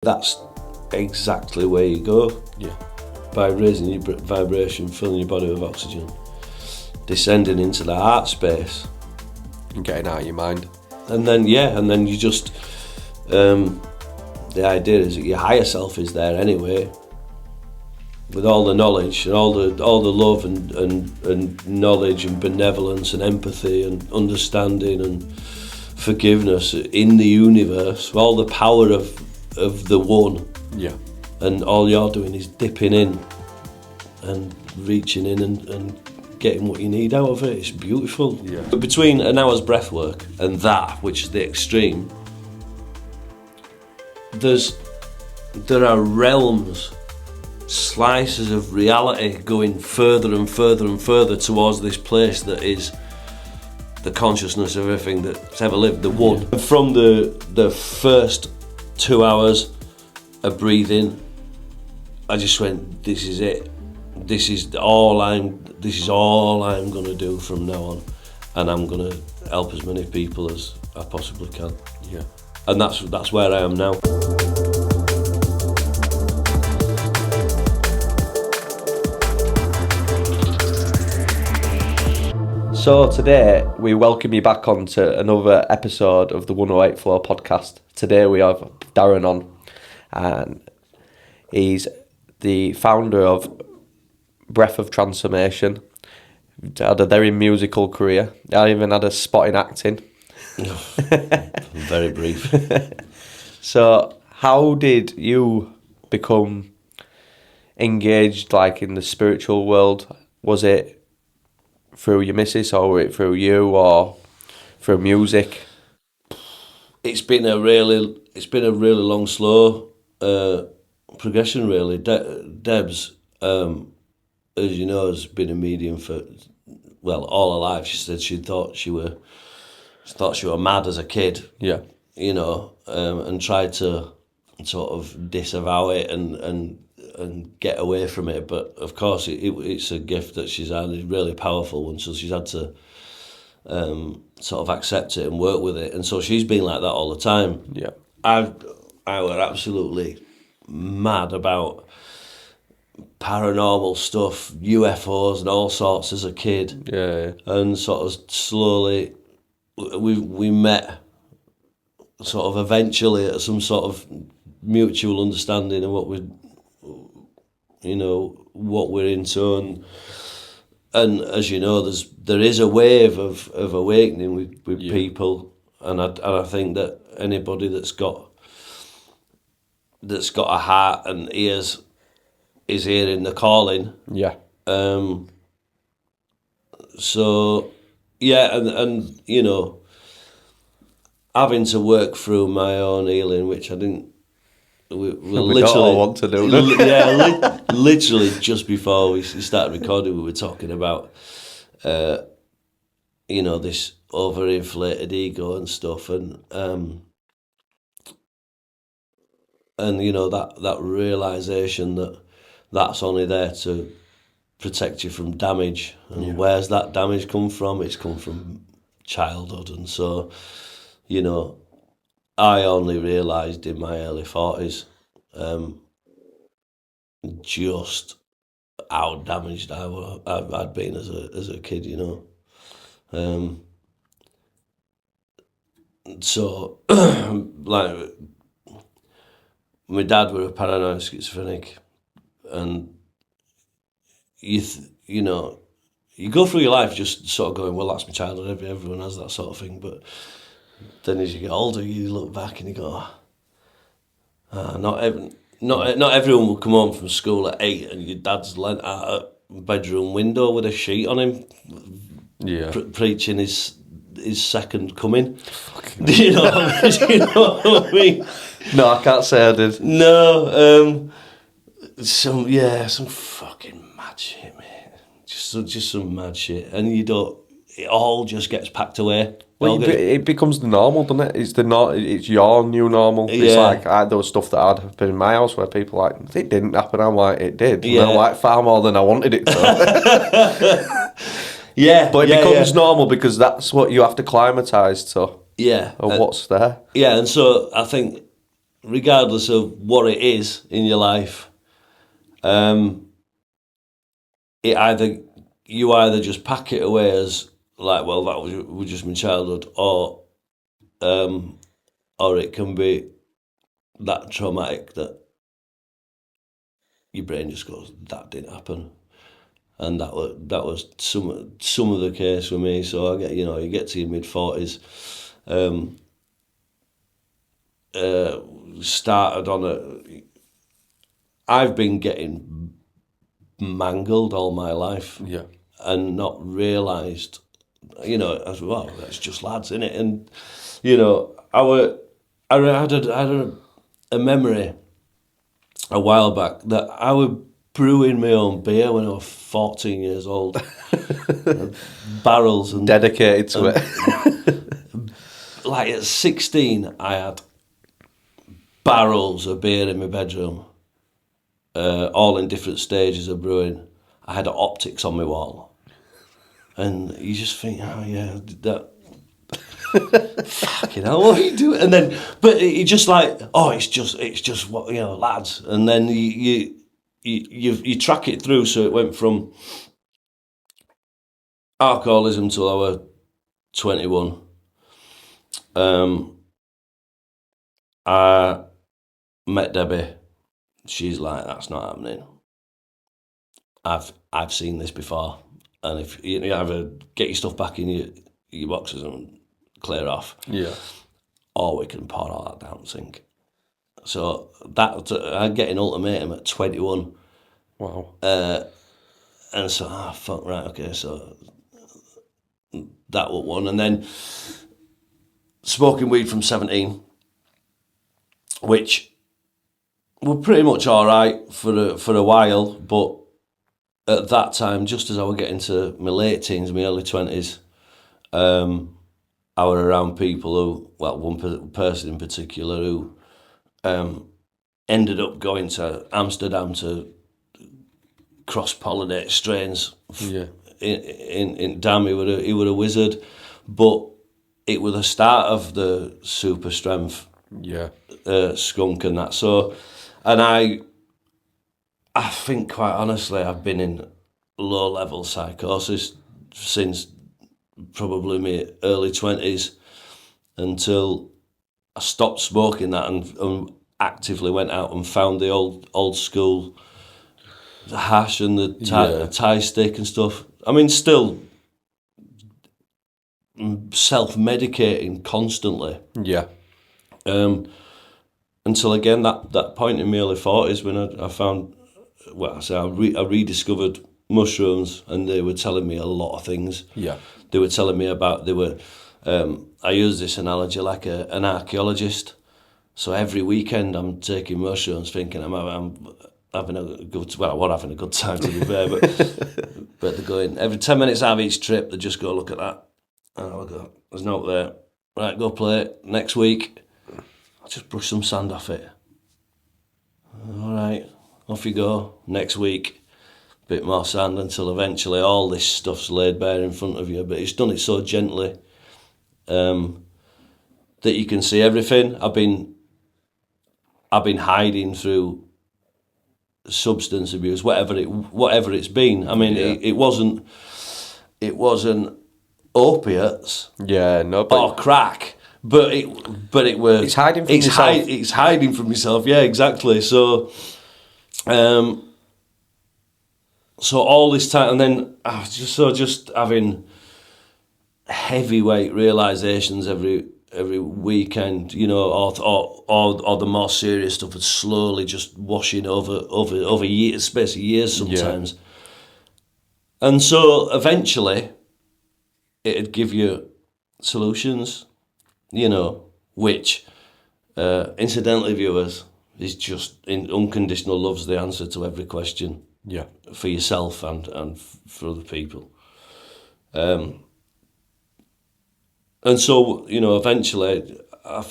That's exactly where you go. Yeah. By raising your vibration, filling your body with oxygen, descending into the heart space, And getting out of your mind. and then you just the idea is that your higher self is there anyway, with all the knowledge and all the love and knowledge and benevolence and empathy and understanding and forgiveness in the universe, all the power of the one. Yeah. And all you're doing is dipping in and reaching in and getting what you need out of it. It's beautiful. Yeah. But between an hour's breath work and that, which is the extreme, there are realms, slices of reality going further and further and further towards this place that is the consciousness of everything that's ever lived, the one. Yeah. From the first 2 hours of breathing, I just went, this is it. This is all I'm gonna do from now on, and I'm gonna help as many people as I possibly can. Yeah. And that's where I am now. So today we welcome you back onto another episode of the 108 Flow podcast. Today we have Darren on, and he's the founder of Breath of Transformation. Had a very musical career. I even had a spot in acting. Very brief. So how did you become engaged like in the spiritual world? Was it through your missus, or was it through you, or through music? It's been a really long, slow progression. Really, Deb's, as you know, has been a medium for all her life. She said she thought she were mad as a kid. Yeah. You know, and tried to sort of disavow it and get away from it. But of course, it's a gift that she's had. It's a really powerful one. So she's had to sort of accept it and work with it. And so she's been like that all the time. Yeah. I were absolutely mad about paranormal stuff, UFOs and all sorts as a kid. Yeah. And sort of slowly we met sort of eventually at some sort of mutual understanding of what we're into, and as you know, there is a wave of awakening with people, and I think that anybody that's got a heart and ears is hearing the calling. Yeah. So yeah, and you know, having to work through my own healing, which I didn't. We literally don't all want to do. Literally just before we started recording, we were talking about, this overinflated ego and stuff, and that realization that that's only there to protect you from damage. And where's that damage come from? It's come from childhood, and so, you know, I only realised in my early 40s just how damaged I'd been as a kid, you know. So, like, my dad were a paranoid schizophrenic, and you go through your life just sort of going, well, that's my childhood. Everyone has that sort of thing, but then as you get older, you look back and you go, not everyone will come home from school at 8 and your dad's leant out a bedroom window with a sheet on him, preaching his second coming. You know what I mean? No, I can't say I did. No, some fucking mad shit, mate. Just some mad shit, and it all just gets packed away. Well, it becomes the normal, doesn't it? It's your new normal. It's like there was stuff that had happened in my house where people were like, it didn't happen. I'm like, it did. Yeah. And I'm like, far more than I wanted it to. Yeah. But it becomes normal because that's what you have to climatise to. Yeah. Or what's there. Yeah, and so I think regardless of what it is in your life, you either just pack it away as like, well, that was just my childhood, or it can be that traumatic that your brain just goes, that didn't happen. And that was some of the case for me. So you get to your mid-40s, started on I've been getting mangled all my life, and not realised, as well, that's just lads, innit? And I had a memory a while back that I was brewing my own beer when I was 14 years old. Barrels and dedicated to it. Like at 16, I had barrels of beer in my bedroom, all in different stages of brewing. I had optics on my wall, and you just think, oh yeah, that. Fucking hell, what are you doing? And then, but it just like, oh, it's just what, lads. And then you track it through. So it went from alcoholism till I was 21. I met Debbie. She's like, that's not happening. I've seen this before, and if you either get your stuff back in your boxes and clear off, or we can pour all that down the sink. So I'm getting ultimatum at 21. Wow. And so, fuck, right, okay, so that was one. And then smoking weed from 17, which were pretty much all right for a while, but at that time, just as I was getting to my late teens, my early 20s, I were around people who, well, one person in particular who ended up going to Amsterdam to cross-pollinate strains. In Dam, he were a wizard, but it was the start of the super strength skunk and that. So, and I think, quite honestly, I've been in low-level psychosis since probably my early 20s until I stopped smoking that and actively went out and found the old school hash and the Thai stick and stuff. I mean, still self-medicating constantly. Until again that point in my early 40s when I found, I rediscovered mushrooms, and they were telling me a lot of things. They were telling me about, I use this analogy like an archaeologist. So every weekend I'm taking mushrooms thinking I'm having a good, well, I was having a good time, to be fair, but they're going, every 10 minutes out of each trip, they just go, look at that. And I'll go, there's no there. Right, go play it. Next week, I'll just brush some sand off it. All right, off you go. Next week, bit more sand, until eventually all this stuff's laid bare in front of you. But it's done it so gently that you can see everything. I've been hiding through substance abuse, whatever it's been. I mean, it wasn't opiates, or crack, but it was. It's hiding from yourself. It's hiding from yourself. Yeah, exactly. So, so all this time, and then just having heavyweight realizations every weekend, or the more serious stuff is slowly just washing over years, space of years sometimes. And so eventually it'd give you solutions, which incidentally, viewers, is just unconditional love's the answer to every question. For yourself and for other people. And so, eventually, I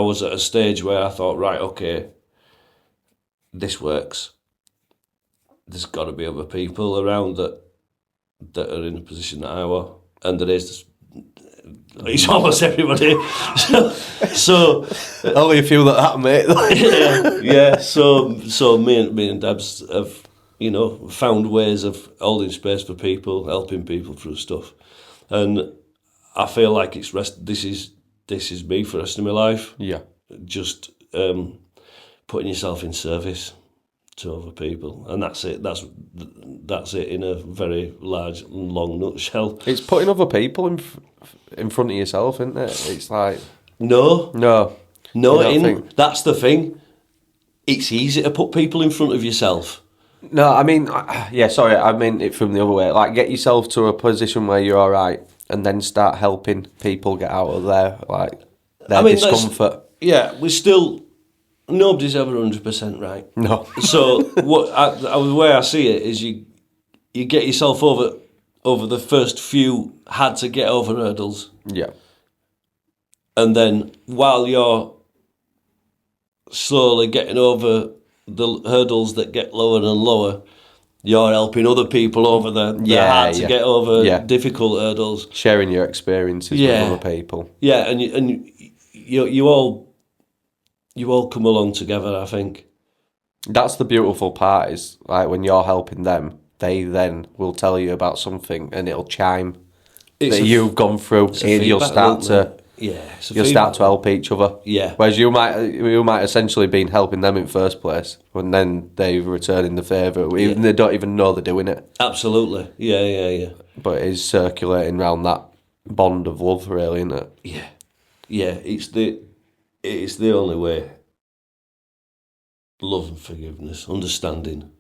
was at a stage where I thought, right, okay, this works. There's got to be other people around that are in a position that I was, and there is. it's almost everybody. So only a few that mate. yeah. So me and Debs have, found ways of holding space for people, helping people through stuff, and I feel like this is me for the rest of my life. Yeah. Just putting yourself in service to other people, and that's it. That's it in a very large and long nutshell. It's putting other people in front of yourself, isn't it? It's like no. That's the thing. It's easy to put people in front of yourself. No, I mean, sorry, I meant it from the other way. Like, get yourself to a position where you're all right, and then start helping people get out of their discomfort. Yeah, nobody's ever 100% right. No. So the way I see it is you get yourself over the first few had to get over hurdles. Yeah. And then while you're slowly getting over the hurdles that get lower and lower, you're helping other people over the hard to get over difficult hurdles. Sharing your experiences with other people. Yeah, and you all come along together, I think. That's the beautiful part, is like when you're helping them, they then will tell you about something and it'll chime that you've gone through, and you'll start to help each other. Yeah. Whereas you might essentially been helping them in first place, and then they're returning the favour, even they don't even know they're doing it. Absolutely. Yeah. But it's circulating around that bond of love, really, isn't it? Yeah. Yeah, it's the only way. Love and forgiveness, understanding.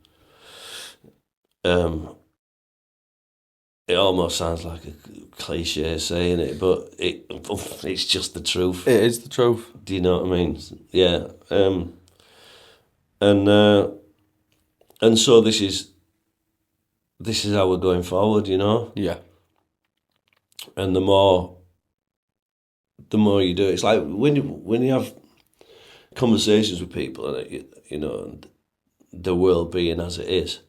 It almost sounds like a cliche saying it, but it's just the truth. It is the truth. Do you know what I mean? Yeah. And so this is how we're going forward, Yeah. And the more you do it, it's like when you have conversations with people, and the world being as it is,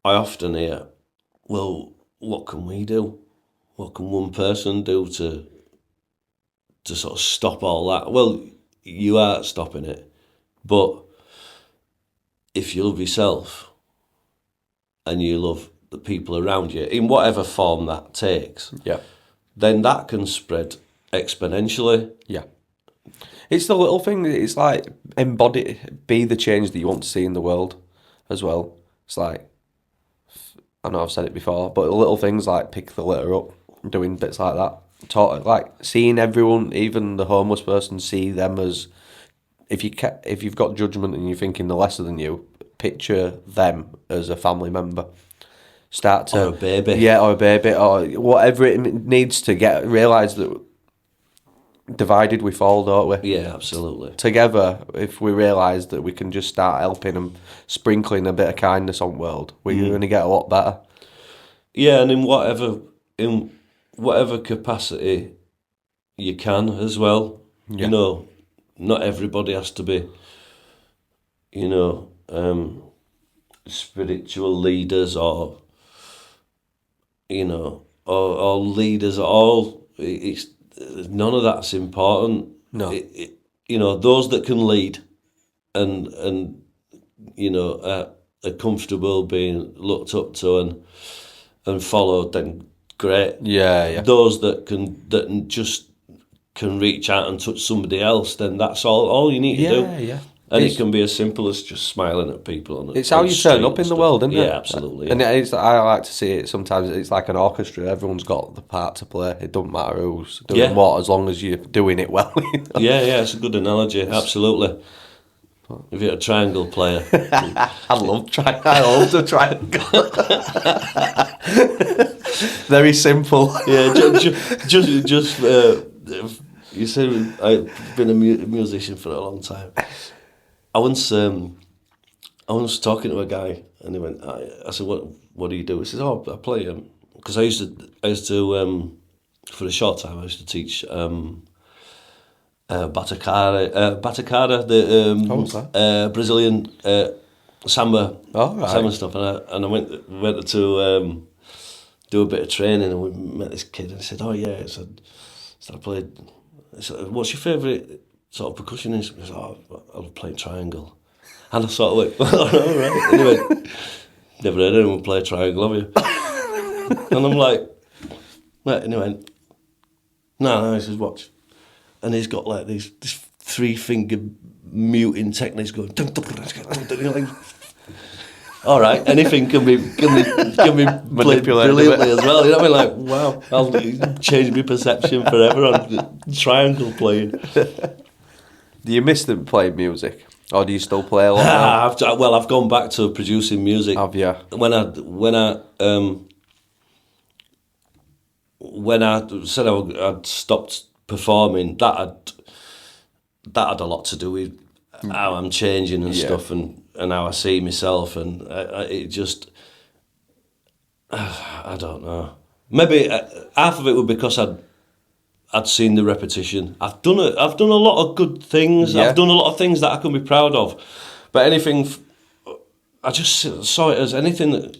I often hear, well, what can we do? What can one person do to sort of stop all that? Well, you are stopping it, but if you love yourself and you love the people around you, in whatever form that takes, then that can spread exponentially. Yeah. It's the little thing. It's like be the change that you want to see in the world as well. It's like, I know I've said it before, but little things like pick the litter up, doing bits like that. Like seeing everyone, even the homeless person, see them as, if you've got judgment and you're thinking they're lesser than you, picture them as a family member. Or a baby. Yeah, or a baby, or whatever it needs to realise that divided we fall, don't we? Yeah, absolutely. Together, if we realise that we can just start helping and sprinkling a bit of kindness on the world, we're going to get a lot better. Yeah, and in whatever capacity you can as well. Yeah. Not everybody has to be, spiritual leaders or leaders at all. It's none of that's important. No. Those that can lead and are comfortable being looked up to and followed, then great. Yeah. Those that can reach out and touch somebody else, then that's all you need to do. Yeah. And it can be as simple as just smiling at people. It's how you turn up in the world, isn't it? Yeah, absolutely. And I like to see it sometimes. It's like an orchestra. Everyone's got the part to play. It doesn't matter who's doing what, as long as you're doing it well. Yeah, it's a good analogy. Absolutely. If you're a triangle player, I love the triangle. Very simple. Yeah, just you said I've been a musician for a long time. I once talking to a guy, and he went. I said, "What do you do?" He says, "Oh, I play." Because I used to for a short time I used to teach batucada, the Brazilian samba, samba stuff, and I went to do a bit of training, and we met this kid, and he said, "Oh yeah," I played. I said, "What's your favourite sort of percussion instrument?" He said, "Oh, I love playing triangle." And I sort of went, "Oh, all right." Anyway, never heard anyone play triangle, have you? And I'm like, right, and he went, no, he says, watch. And he's got like this 3-finger muting techniques going, like, all right, anything can be played brilliantly as well. You know what I mean? Like, wow, I'll change my perception forever on triangle playing. Do you miss them playing music? Or do you still play a lot now? I've gone back to producing music. Have you? When I said I'd stopped performing, that had a lot to do with how I'm changing and stuff, and how I see myself, and it just, I don't know. Maybe half of it was because I'd seen the repetition. I've done a lot of good things. Yeah. I've done a lot of things that I can be proud of, but anything, I just saw it as anything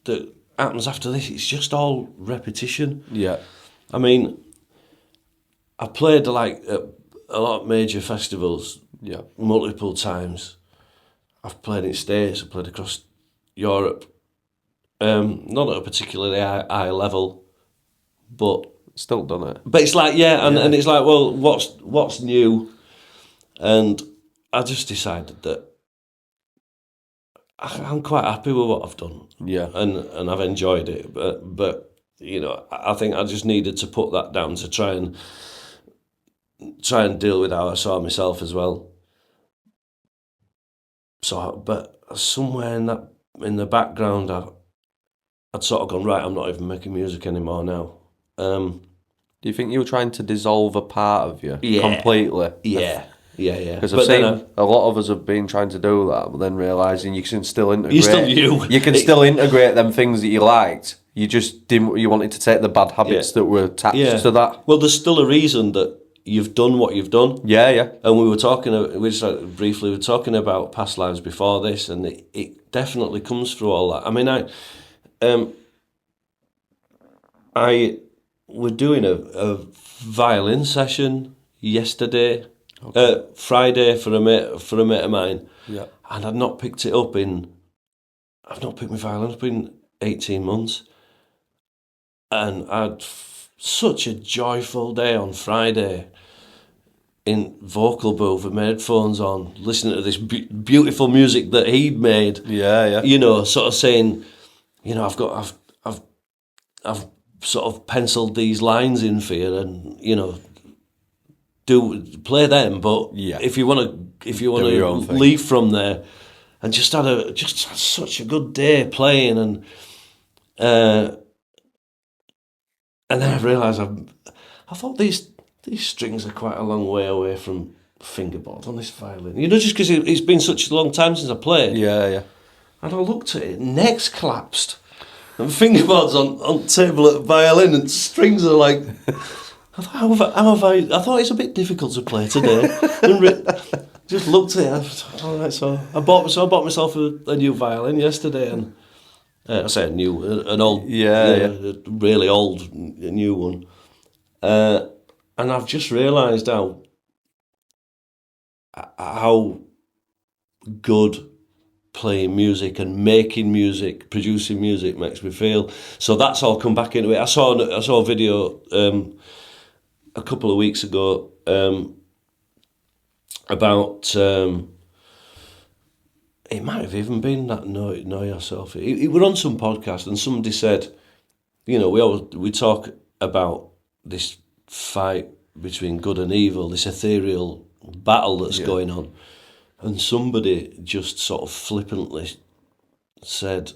that happens after this. It's just all repetition. Yeah. I mean, I played like at a lot of major festivals. Yeah. Multiple times. I've played in States. I've played across Europe. Not at a particularly high level, but. Still done it. But it's like, and it's like, well, what's new? And I just decided that I'm quite happy with what I've done. Yeah. And I've enjoyed it. But you know, I think I just needed to put that down to try and deal with how I saw myself as well. So, but somewhere in the background, I'd sort of gone, right, I'm not even making music anymore now. Do you think you were trying to dissolve a part of you completely? Yeah. Because I've seen a lot of us have been trying to do that, but then realising you can still integrate. You're still you. You can still integrate them things that you liked. You just didn't. You wanted to take the bad habits that were attached to that. Well, there's still a reason that you've done what you've done. Yeah. And we just briefly were talking about past lives before this, and it definitely comes through all that. I mean, I were doing a violin session yesterday, Friday for a mate of mine. Yeah. And I've not picked my violin up in 18 months. And I had such a joyful day on Friday in vocal booth with my headphones on, listening to this beautiful music that he'd made. Yeah. You know, sort of saying, you know, I've sort of penciled these lines in for you, and you know, play them. But if you want to leave from there, and just had such a good day playing, and then I realised I thought these strings are quite a long way away from fingerboard on this violin. You know, just because it's been such a long time since I played. Yeah. And I looked at it, necks collapsed, and fingerboards on table at the violin, and strings are like. I thought it's a bit difficult to play today. And just looked at it. I thought, all right, so I bought myself a new violin yesterday, and I say an old, a really old new one. And I've just realised how good playing music and making music, producing music makes me feel. So that's all come back into it. I saw a video a couple of weeks ago about it might have even been that Know Yourself. It were on some podcast, and somebody said, you know, we talk about this fight between good and evil, this ethereal battle that's going on, and somebody just sort of flippantly said,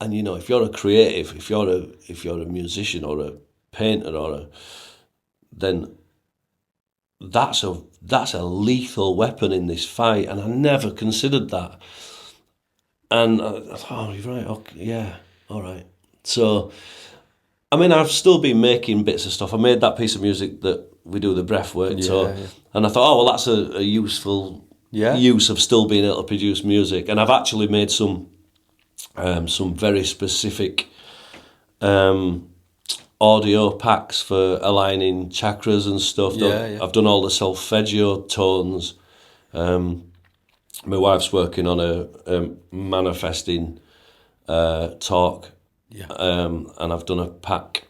and you know, if you're a creative, if you're a musician or a painter then that's a lethal weapon in this fight, and I never considered that. And I thought, oh, you're right, okay, yeah, all right. So, I mean, I've still been making bits of stuff. I made that piece of music that we do the breath work and I thought, oh, well, that's a useful use of still being able to produce music. And I've actually made some very specific audio packs for aligning chakras and stuff. I've done all the solfeggio tones. My wife's working on a manifesting talk, and I've done a pack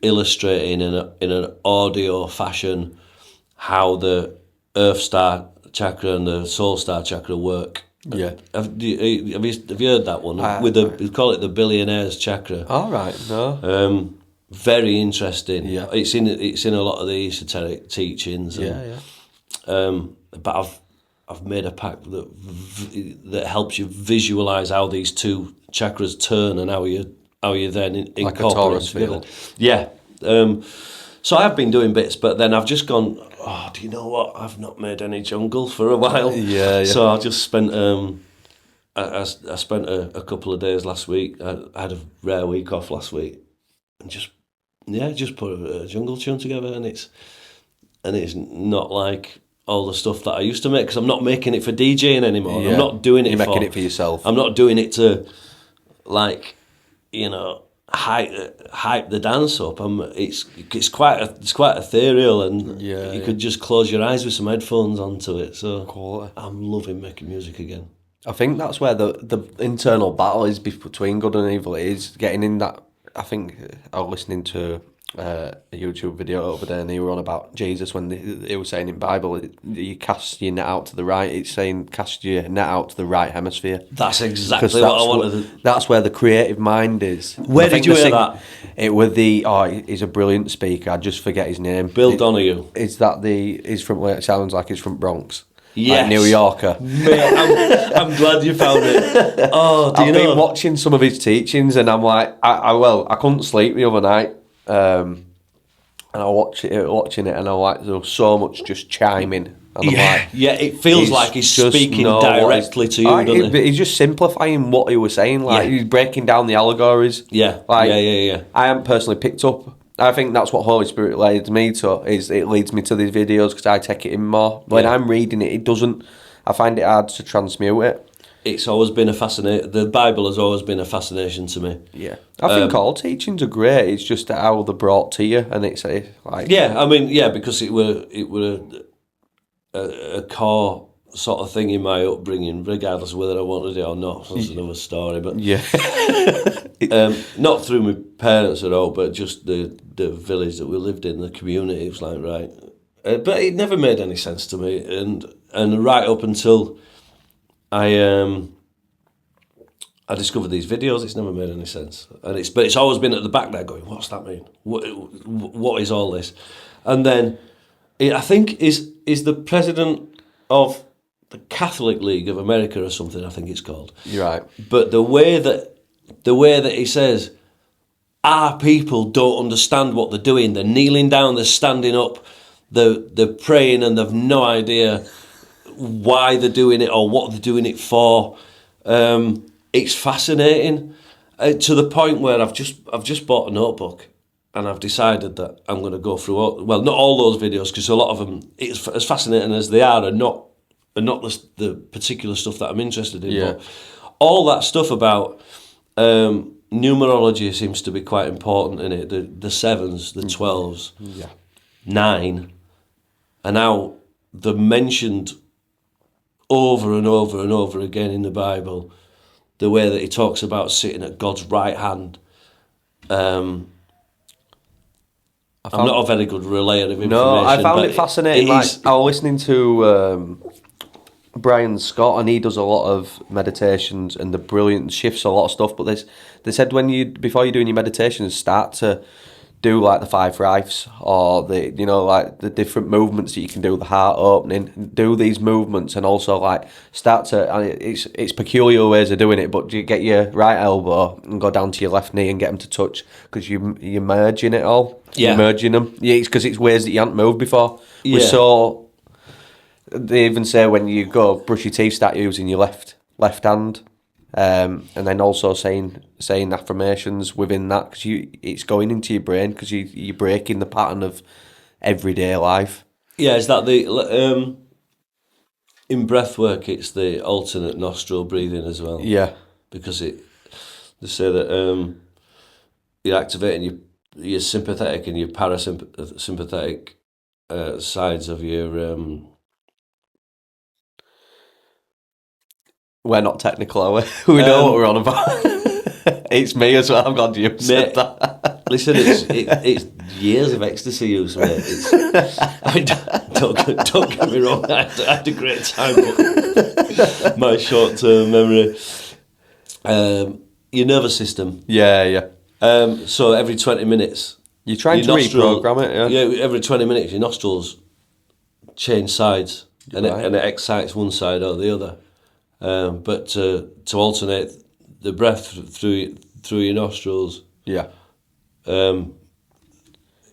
illustrating in an audio fashion how the Earth Star chakra and the Soul Star chakra work. Yeah. Have you heard that one? We call it the billionaire's chakra. All right, no. Very interesting. Yeah. It's in a lot of the esoteric teachings. And, but I've made a pack that helps you visualize how these two chakras turn and how you then incorporate like a Taurus together. field. Yeah. So I've been doing bits, but then I've just gone, oh, do you know what? I've not made any jungle for a while. Yeah. So I just spent I spent a couple of days last week. I had a rare week off last week, and just put a jungle tune together, and it's not like all the stuff that I used to make, because I'm not making it for DJing anymore. Yeah. I'm not doing it. You're making it for yourself. I'm not doing it to, like, you know, hype the dance up. It's quite ethereal, and you could just close your eyes with some headphones onto it. So Quality. I'm loving making music again. I think that's where the internal battle is between good and evil. It is getting in that. I think I was listening to a YouTube video over there, and they were on about Jesus when they were saying in Bible, you cast your net out to the right. It's saying cast your net out to the right hemisphere. That's exactly what I wanted. That's where the creative mind is. Where did you hear that? It was he's a brilliant speaker. I just forget his name. Bill Donahue. Is that he's from? It sounds like he's from Bronx. Yes. Like New Yorker. Mate, I'm glad you found it. Oh, do you know? I've been watching some of his teachings, and I'm like, I couldn't sleep the other night. And I watching it, and I'm like, there was so much just chiming. And I'm like, it feels like he's speaking directly to you, doesn't he? He's just simplifying what he was saying, like he's breaking down the allegories. Yeah, like, yeah. I haven't personally picked up. I think that's what Holy Spirit leads me to. Is it leads me to these videos because I take it in more. When I'm reading it, it doesn't. I find it hard to transmute it. It's always been a fascination. The Bible has always been a fascination to me. Yeah, I think all teachings are great. It's just how they're brought to you, and it's like because it were a core sort of thing in my upbringing, regardless of whether I wanted it or not. That's another story, but not through my parents at all, but just the village that we lived in, the community. It was like right, but it never made any sense to me, and right up until I discovered these videos, it's never made any sense, but it's always been at the back there going, what's that mean? What is all this? And then I think is the president of the Catholic League of America or something, I think it's called. You're right. But the way that he says, our people don't understand what they're doing. They're kneeling down, they're standing up, they're praying, and they've no idea why they're doing it or what they're doing it for. It's fascinating to the point where I've just bought a notebook, and I've decided that I'm going to go through not all those videos, because a lot of them, it's as fascinating as they are not the particular stuff that I'm interested in. Yeah. But all that stuff about numerology seems to be quite important in it. The 7s, the 12s, 9, and now they're mentioned over and over and over again in the Bible. The way that he talks about sitting at God's right hand. I'm not a very good relayer of information. No, I found it fascinating. I was listening to Brian Scott, and he does a lot of meditations, and the brilliant shifts a lot of stuff. But they said before you're doing your meditations, start to do like the 5 rives, or like the different movements that you can do, the heart opening, do these movements, and also like start to, and it's peculiar ways of doing it, but you get your right elbow and go down to your left knee and get them to touch, because you're merging it all. You're merging them. It's because it's ways that you haven't moved before. So they even say when you go brush your teeth, start using your left hand. And then also saying affirmations within that, because it's going into your brain, because you're breaking the pattern of everyday life. Yeah, is that the in breath work? It's the alternate nostril breathing as well. Yeah, because They say that you're activating your sympathetic and your parasympathetic sides of your. We're not technical, are we? We know what we're on about. It's me as well. I'm glad you said that. Listen, it's years of ecstasy use, mate. Don't get me wrong. I had a great time, but my short-term memory. Your nervous system. Yeah. So every 20 minutes, You're trying to reprogram it, yeah? Yeah, every 20 minutes, your nostrils change sides, and it excites one side or the other. But to alternate the breath through your nostrils, Yeah.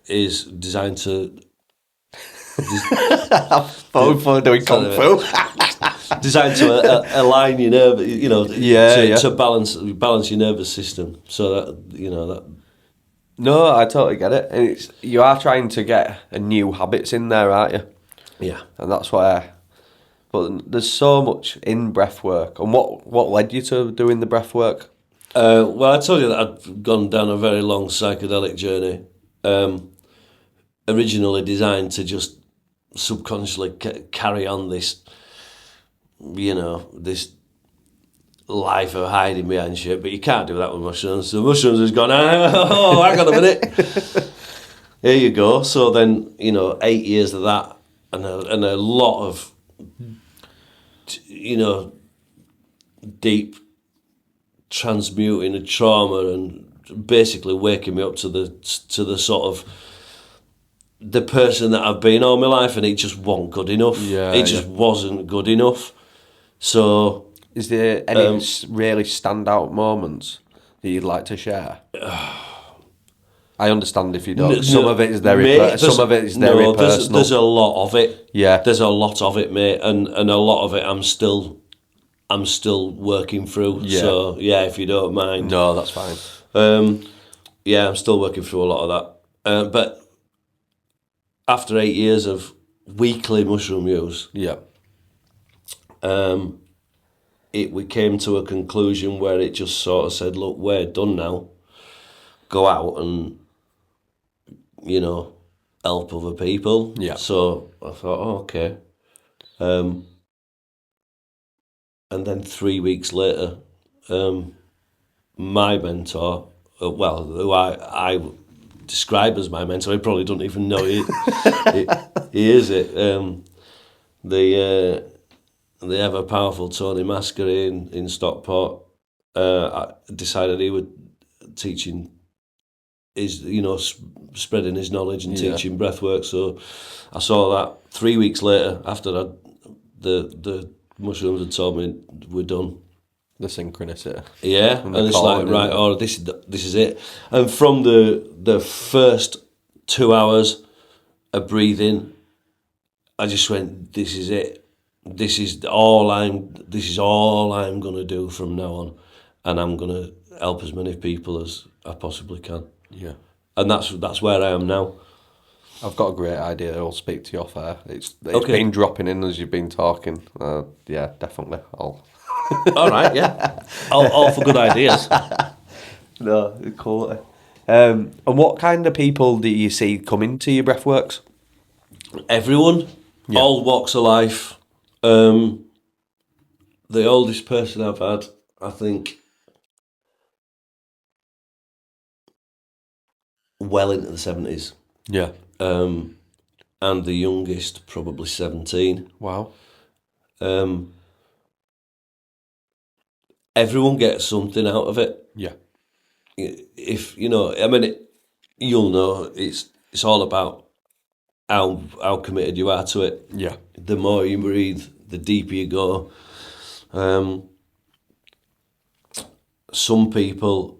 is designed to doing kung fu. designed to align your nerve, to balance your nervous system. So that. No, I totally get it. And you are trying to get a new habits in there, aren't you? Yeah. And that's where. But there's so much in breath work. And what led you to doing the breath work? Well, I told you that I'd gone down a very long psychedelic journey, originally designed to just subconsciously carry on this, this life of hiding behind shit. But you can't do that with mushrooms. So mushrooms has gone, oh, hang on a minute. Here you go. So then, 8 years of that and a lot of, deep transmuting of trauma and basically waking me up to the sort of the person that I've been all my life, and it just wasn't good enough. It just wasn't good enough. So, is there any really standout moments that you'd like to share? I understand if you don't. Some of it is very personal. There's a lot of it. Yeah, there's a lot of it, mate, and a lot of it I'm still working through. Yeah. So if you don't mind. No, that's fine. I'm still working through a lot of that. But after 8 years of weekly mushroom use, we came to a conclusion where it just sort of said, look, we're done now. Go out and, help other people. Yeah. So I thought, okay. And then 3 weeks later, my mentor, who I describe as my mentor, he probably doesn't even know he is it. The ever powerful Tony Mascari in Stockport decided he would teaching his, spreading his knowledge and teaching breathwork. So I saw that 3 weeks later after the mushrooms had told me we're done. The synchronicity. Yeah, and it's like, right, this is it. And from the first 2 hours of breathing, I just went, this is it. This is all I'm gonna do from now on, and I'm gonna help as many people as I possibly can. Yeah, and that's where I am now. I've got a great idea. I'll speak to you off air. It's been dropping in as you've been talking. Yeah, definitely. All right, yeah. All for good ideas. No, cool. And what kind of people do you see come into your breathworks? Everyone, all walks of life. The oldest person I've had, I think, well into the 70s. Yeah. And the youngest, probably 17. Wow. Everyone gets something out of it. Yeah. If you'll know it's all about how committed you are to it. Yeah. The more you breathe, the deeper you go. Some people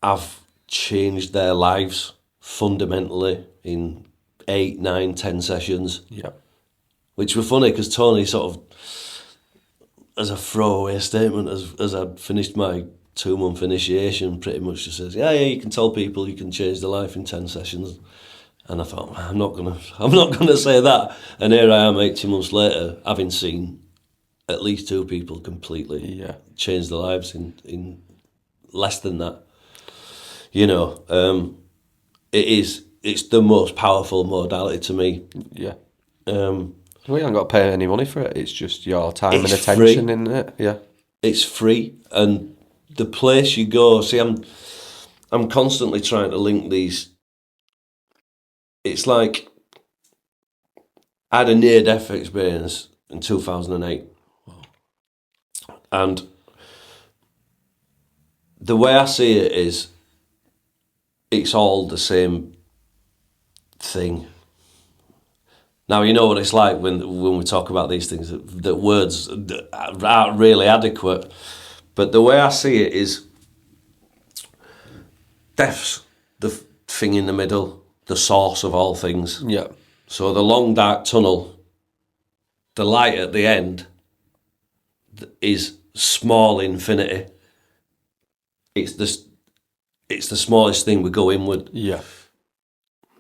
have changed their lives fundamentally in 8, 9, 10 sessions. Yeah. Which were funny because Tony sort of, as a throwaway statement, as I'd finished my 2-month initiation, pretty much just says, yeah, you can tell people you can change their life in 10 sessions. And I thought, I'm not gonna say that. And here I am 18 months later, having seen at least 2 people completely changed their lives in less than that. You know, it's the most powerful modality to me. Yeah. We haven't got to pay any money for it. It's just your time and attention, free. in it. Yeah. It's free, and the place you go. See, I'm constantly trying to link these. It's like I had a near-death experience in 2008, and the way I see it is, it's all the same thing. Now, you know what it's like when we talk about these things, that words aren't really adequate. But the way I see it is, death's the thing in the middle, the source of all things. Yeah. So the long dark tunnel, the light at the end is small infinity. It's the smallest thing we go inward. Yeah.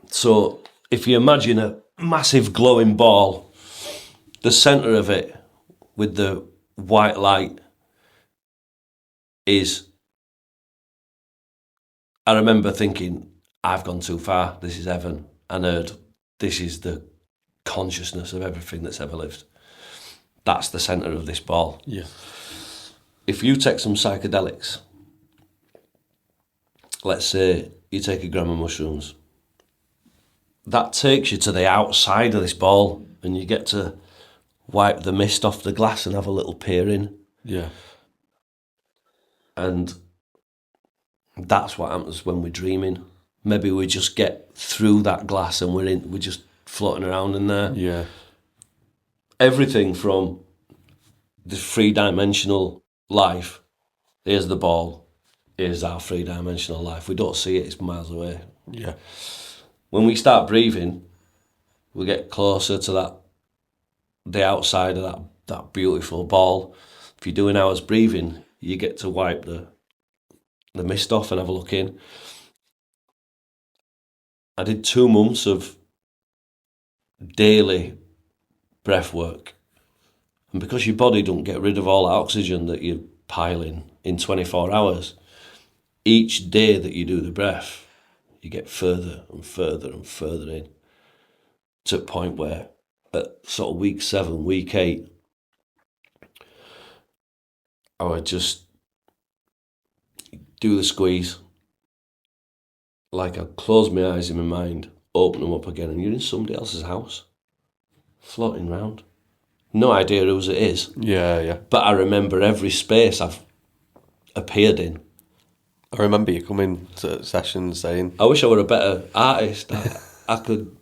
So if you imagine a massive glowing ball, the centre of it with the white light is, I remember thinking, I've gone too far, this is heaven. And heard, this is the consciousness of everything that's ever lived. That's the centre of this ball. Yeah. If you take some psychedelics, let's say you take a gram of mushrooms, that takes you to the outside of this ball, and you get to wipe the mist off the glass and have a little peer in. Yeah. And that's what happens when we're dreaming. Maybe we just get through that glass and we're just floating around in there. Yeah. Everything from the 3-dimensional life, here's the ball, here's our 3-dimensional life. We don't see it, it's miles away. Yeah. When we start breathing, we get closer to the outside of that beautiful ball. If you're doing hours breathing, you get to wipe the mist off and have a look in. I did 2 months of daily breath work. And because your body don't get rid of all the oxygen that you're piling in 24 hours, each day that you do the breath, you get further and further and further in, to a point where at sort of week 7, week 8, I would just do the squeeze. Like, I'd close my eyes in my mind, open them up again, and you're in somebody else's house, floating round. No idea whose it is. Yeah, yeah. But I remember every space I've appeared in. I remember you coming to sessions saying, I wish I were a better artist. I could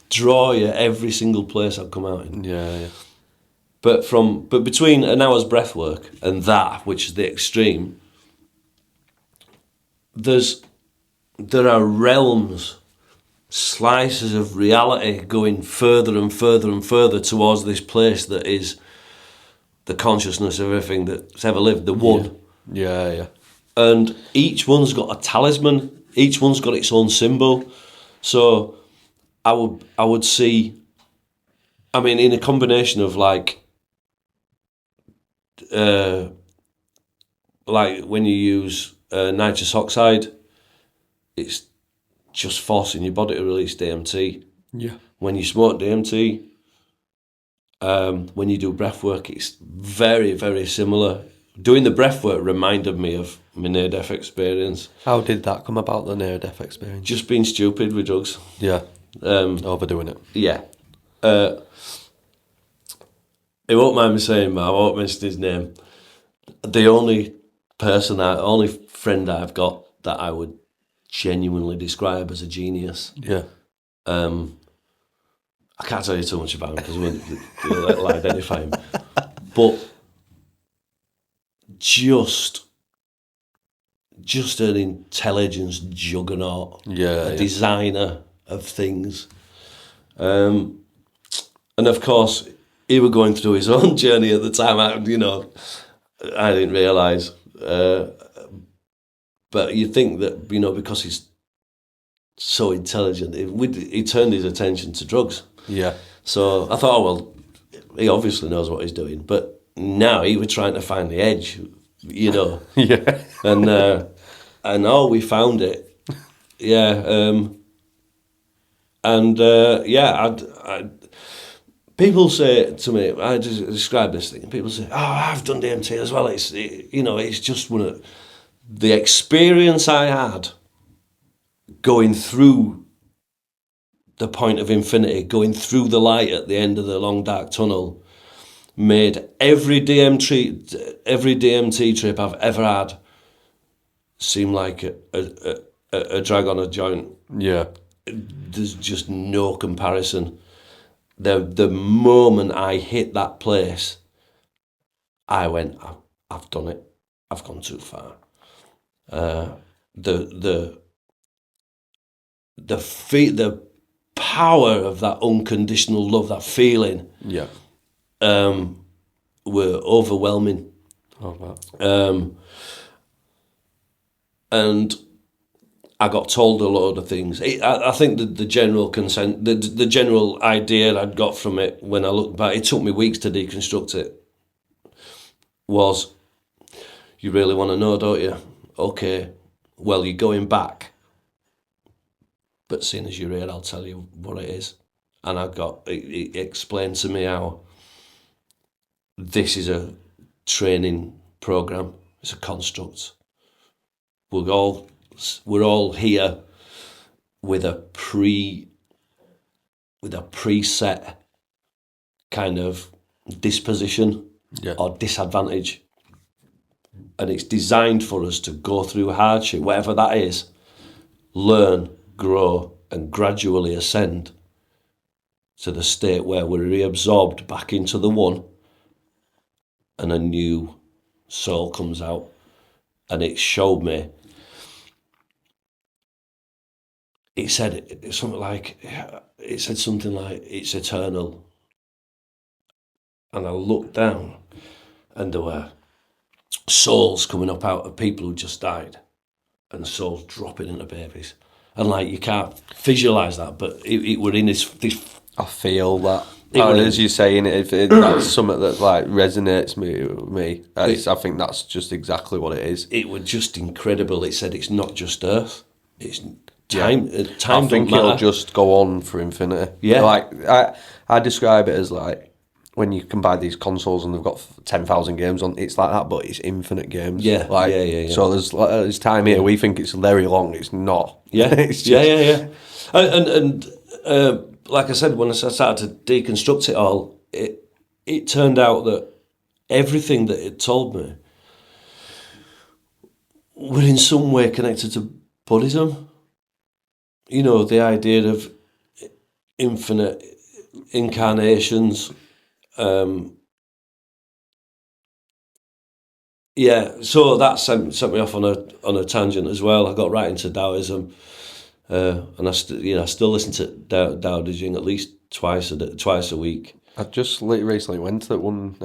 draw you every single place I've come out in. Yeah, yeah. But between an hour's breath work and that, which is the extreme, there are realms, slices of reality going further and further and further towards this place that is the consciousness of everything that's ever lived, the one. Yeah, yeah. And each one's got a talisman, each one's got its own symbol. So I would see, I mean, in a combination of like when you use nitrous oxide, it's just forcing your body to release DMT. Yeah. When you smoke DMT, when you do breath work, it's very, very similar. Doing the breath work reminded me of my near-death experience. How did that come about, the near-death experience? Just being stupid with drugs. Yeah. Overdoing it. Yeah. He won't mind me saying, I won't mention his name. The only friend I've got that I would genuinely describe as a genius. Yeah. I can't tell you too much about him because we'll identify him. But just an intelligence juggernaut. Yeah. A designer of things. And of course, he was going through his own journey at the time. I didn't realise. But you'd think that, because he's so intelligent, he turned his attention to drugs. Yeah. So I thought, he obviously knows what he's doing, but now he was trying to find the edge, you know. Yeah. And oh, we found it. Yeah. People say to me, I just describe this thing, and people say, oh, I've done DMT as well. It's just one of the experience I had going through the point of infinity, going through the light at the end of the long dark tunnel, made every DMT trip I've ever had seem like a drag on a joint. Yeah. There's just no comparison. The moment I hit that place, I went, I've done it. I've gone too far. The power of that unconditional love, that feeling, Yeah. were overwhelming. Oh, wow. And I got told a load of things. I think the general consent, the general idea I'd got from it when I look back, it took me weeks to deconstruct it, was, you really want to know, don't you? Okay, well, you're going back. But seeing as you're here, I'll tell you what it is. And it explained to me how this is a training program. It's a construct. We're all here with a preset kind of disposition or disadvantage, and it's designed for us to go through hardship, whatever that is, learn, grow, and gradually ascend to the state where we're reabsorbed back into the one, and a new soul comes out. And it showed me. It said something like it's eternal. And I looked down, and there were souls coming up out of people who just died, and souls dropping into babies. And like, you can't visualise that, but it were in this. I feel that. As you're saying, if that's something that like resonates with me, I think that's just exactly what it is. It was just incredible. It said it's not just Earth; it's time. Time. I think it'll just go on for infinity. Yeah. Like I describe it as like when you can buy these consoles and they've got 10,000 games on. It's like that, but it's infinite games. Yeah. Like, yeah. So there's time here. We think it's very long. It's not. Yeah. It's just, yeah. And like I said, when I started to deconstruct it all, it turned out that everything that it told me were in some way connected to Buddhism. You know, the idea of infinite incarnations. So that sent me off on a tangent as well. I got right into Taoism. And I still listen to Tao Te Ching at least twice a week. I just recently went to that one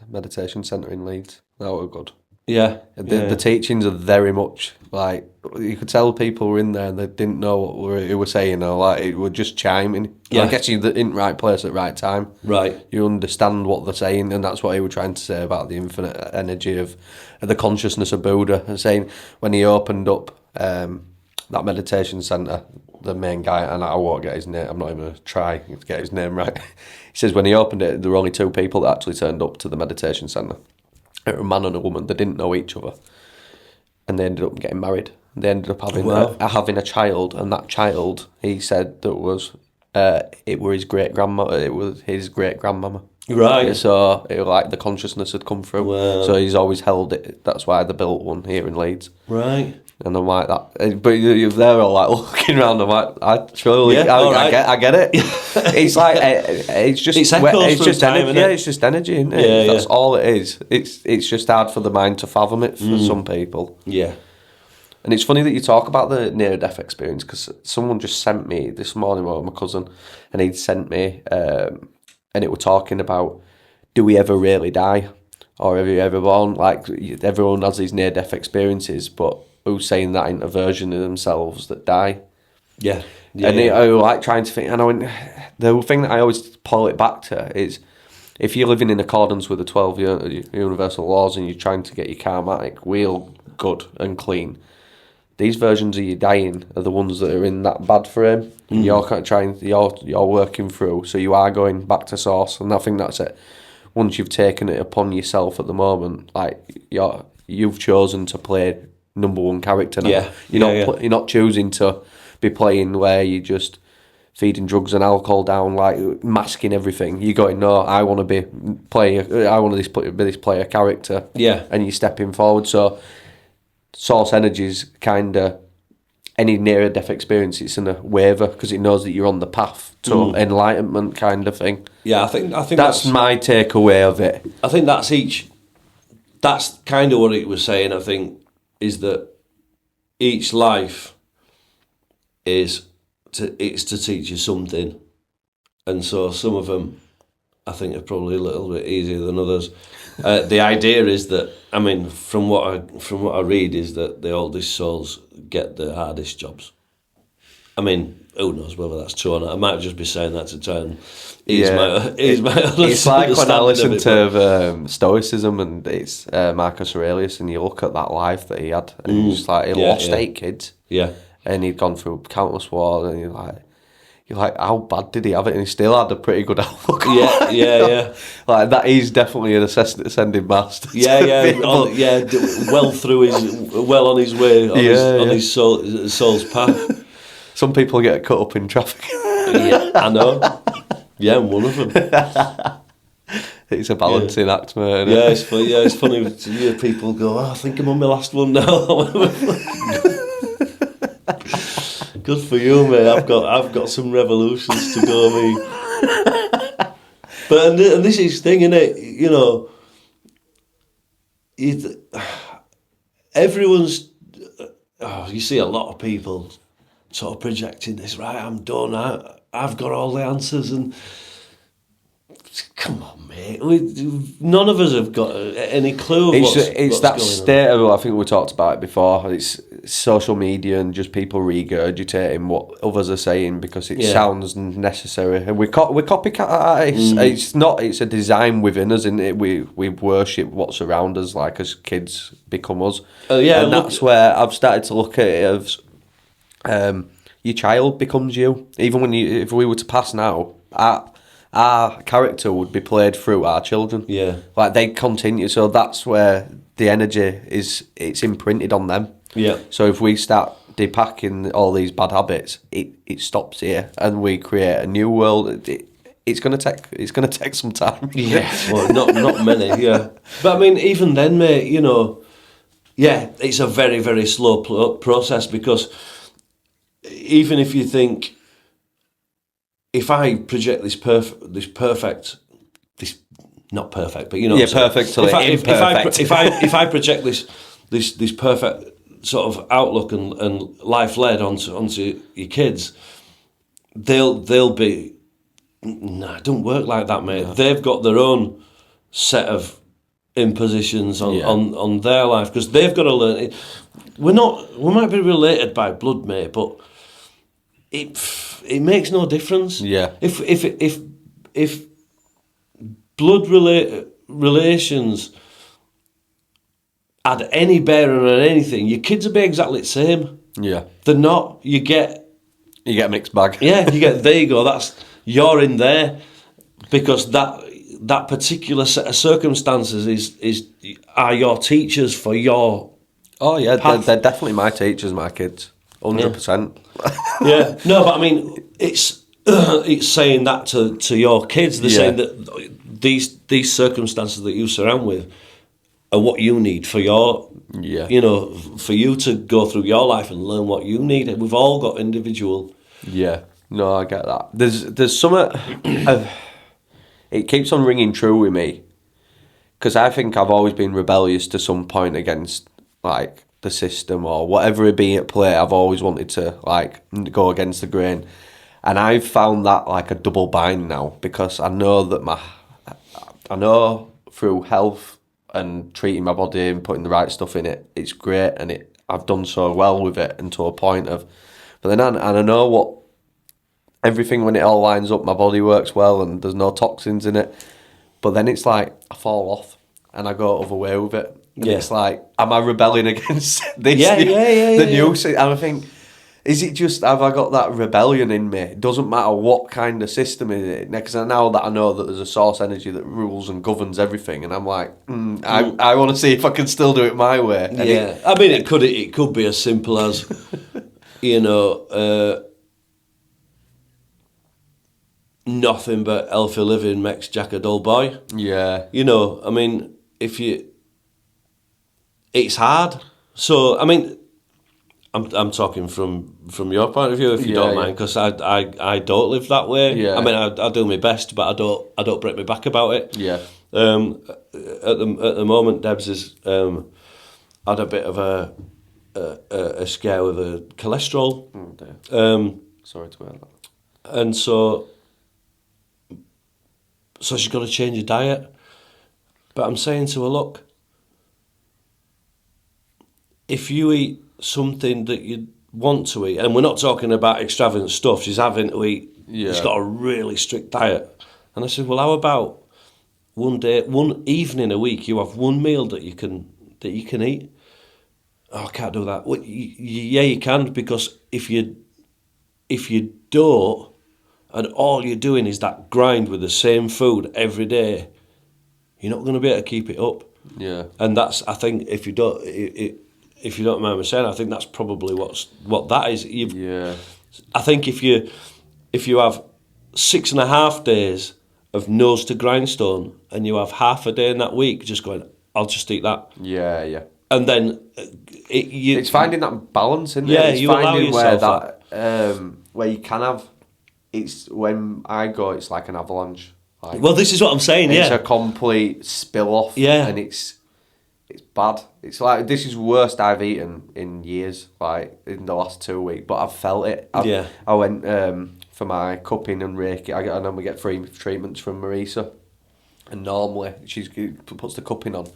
meditation centre in Leeds. That was good. Yeah. The teachings are very much like, you could tell people were in there and they didn't know what they were saying, or like it were just chiming. Yeah. I guess you're in the right place at the right time. Right. You understand what they're saying, and that's what he was trying to say about the infinite energy of the consciousness of Buddha. And saying when he opened up that meditation centre, the main guy, and I won't get his name, I'm not even going to try to get his name right. He says when he opened it, there were only two people that actually turned up to the meditation centre. It was a man and a woman. They didn't know each other. And they ended up getting married. They ended up having a child, and that child, he said, that was it were his great grandmother. It was his great grandmama. Right. So it was like the consciousness had come through. Wow. So he's always held it. That's why they built one here in Leeds. Right. And I'm like that, but they're all like looking around. I'm like, I get it. It's like it's just time, energy. Yeah, it's just energy, isn't it? Yeah, that's all it is. It's just hard for the mind to fathom it for some people. Yeah. And it's funny that you talk about the near-death experience, because someone just sent me this morning, my cousin, and he'd sent me, and it were talking about, do we ever really die, or have you ever born? Like, everyone has these near-death experiences, but who's saying that ain't a version of themselves that die? Yeah. I was like trying to think, and I went, the thing that I always pull it back to is, if you're living in accordance with the 12 universal laws and you're trying to get your karmatic wheel good and clean, these versions of you dying are the ones that are in that bad frame. You're kind of you're working through, so you are going back to source, and I think that's it. Once you've taken it upon yourself at the moment, like you've chosen to play number one character now. Yeah. You're not choosing to be playing where you just feeding drugs and alcohol down, like masking everything. You're going, no, I want to be this player character. Yeah. And you're stepping forward. So source energy's kind of any near death experience, it's in a waiver because it knows that you're on the path to enlightenment kind of thing. Yeah, I think that's my takeaway of it. I think that's kind of what it was saying. I think is that each life it's to teach you something, and so some of them I think are probably a little bit easier than others. The idea is that, I mean, from what I read, is that the oldest souls get the hardest jobs. I mean, who knows whether that's true or not? I might just be saying that to try and ease my It's like when I listen to Stoicism, and it's Marcus Aurelius, and you look at that life that he had, and it's just like he lost 8 kids. Yeah. And he'd gone through countless wars, and you're like, how bad did he have it? And he still had a pretty good outlook. Yeah. Like that is definitely an ascending master. Well on his way on his soul's path. Some people get cut up in traffic. Yeah, I know. Yeah, I'm one of them. It's a balancing act, mate. Yeah, it's funny. Yeah, it's funny to hear people go, I think I'm on my last one now. Good for you, mate. I've got some revolutions to go, me. But and this is the thing, innit? You know, everyone's. You see a lot of people sort of projecting this. Right, I'm done. I've got all the answers, and come on, mate. None of us have got any clue. It's that state of, I think we talked about it before. It's social media and just people regurgitating what others are saying because it sounds necessary, and we copycat. It's not. It's a design within us, isn't it? We worship what's around us, like as kids become us. And that's where I've started to look at it as your child becomes you. Even if we were to pass now, our character would be played through our children. Yeah. Like they continue, so that's where the energy it's imprinted on them. Yeah. So if we start depacking all these bad habits, it stops here and we create a new world. It's gonna take some time. Yeah. Well, not many, yeah. But I mean, even then, mate, you know, yeah, it's a very, very slow process because even if you think, if I project this not perfect, but you know, perfect. If I project this perfect sort of outlook and life led onto your kids, they'll be, it don't work like that, mate. No. They've got their own set of impositions on their life because they've got to learn it. We might be related by blood, mate, but it makes no difference. Yeah. If blood relations had any bearing on anything, your kids would be exactly the same. Yeah. They're not. You get a mixed bag. Yeah, there you go. You're in there because that particular set of circumstances are your teachers for your. Oh yeah, they're definitely my teachers, my kids, 100%. Yeah. No, but I mean, it's saying that to your kids. They're saying that these circumstances that you surround with are what you need for your, you know, for you to go through your life and learn what you need. We've all got individual. Yeah. No, I get that. There's something. It keeps on ringing true with me because I think I've always been rebellious to some point against like the system or whatever it be at play. I've always wanted to like go against the grain, and I've found that like a double bind now because I know that through health and treating my body and putting the right stuff in it, it's great, and I've done so well with it and to a point of. But then I know what everything when it all lines up, my body works well and there's no toxins in it. But then it's like I fall off and I go other way with it. And Yeah. it's like, am I rebelling against this? Yeah, the new yeah. system? And I think, is it just, have I got that rebellion in me? It doesn't matter what kind of system is it. Because now that I know that there's a source energy that rules and governs everything, and I'm like, I want to see if I can still do it my way. And Yeah, I mean, it could be as simple as, you know, nothing but healthy living makes Jack a dull boy. Yeah. You know, I mean, it's hard. So, I mean, I'm talking from your point of view, if you Yeah, don't yeah. mind, because I don't live that way. Yeah. I mean, I do my best, but I don't break my back about it. Yeah. At the moment, Debs has had a bit of a scare with her cholesterol. Oh dear. Sorry to hear that. And so she's got to change her diet. But I'm saying to her, look, if you eat something that you want to eat, and we're not talking about extravagant stuff, she's having to eat, she's got a really strict diet. And I said, well, how about one evening a week, you have one meal that you can eat? Oh, I can't do that. Well, yeah, you can, because if you don't, and all you're doing is that grind with the same food every day, you're not going to be able to keep it up. Yeah. And that's, I think, if you don't mind me saying, I think that's probably what that is. I think if you have 6.5 days of nose to grindstone, and you have half a day in that week just going, I'll just eat that. Yeah, yeah. And then it's finding that balance, isn't it? Yeah, It's you allow finding yourself where you can have. It's when I go, it's like an avalanche. Like, well, this is what I'm saying. it's Yeah, a complete spill off. Yeah. And it's bad. It's like, this is the worst I've eaten in years. Like in the last 2 weeks, but I've felt it. I went for my cupping and reiki. I normally get free treatments from Marisa, and normally she puts the cupping on,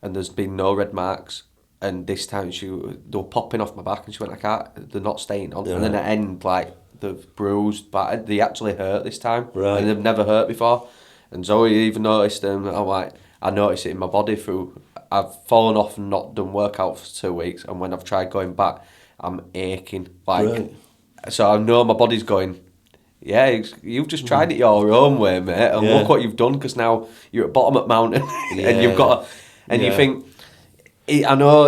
and there's been no red marks. And this time they were popping off my back, and she went, I can't, they're not staying on. Yeah. And then at the end, like, they've bruised, but they actually hurt this time. Right. And they've never hurt before. And Zoe even noticed them. I'm like, I noticed it in my body I've fallen off and not done workout for 2 weeks. And when I've tried going back, I'm aching. Like, Right. So I know my body's going, yeah, you've just tried it your own way, mate. And look what you've done, because now you're at bottom of mountain. And you've got you think, I know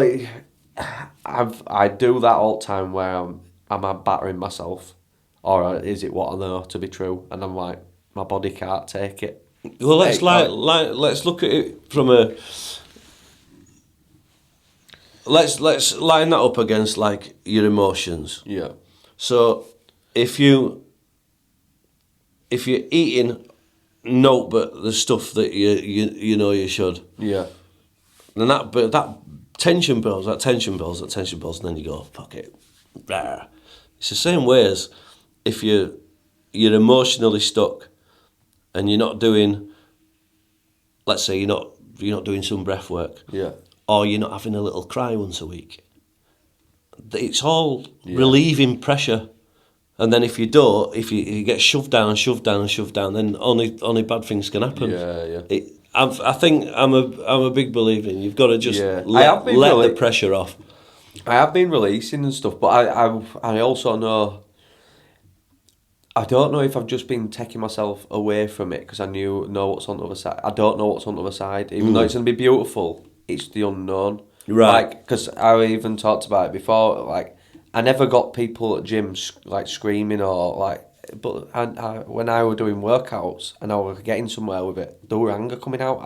I do that all the time where am I battering myself, or is it what I know to be true? And I'm like, my body can't take it. Well, let's let's look at it from a. Let's line that up against like your emotions. Yeah. So if you're eating no but the stuff that you know you should, Yeah. then that tension builds, and then you go, fuck it. Rah. It's the same way as if you're emotionally stuck and you're not doing, let's say you're not doing some breath work. Yeah. Or you're not having a little cry once a week. It's all relieving pressure. And then if you don't, if you get shoved down, then only bad things can happen. Yeah, yeah. I think I'm a big believer in you've got to just let the pressure off. I have been releasing and stuff, but I also know, I don't know if I've just been taking myself away from it because I know what's on the other side. I don't know what's on the other side. Even though it's going to be beautiful, it's the unknown. Right. Like, because I even talked about it before, like, I never got people at gyms, like, screaming or, like, but when I were doing workouts and I was getting somewhere with it, there were anger coming out.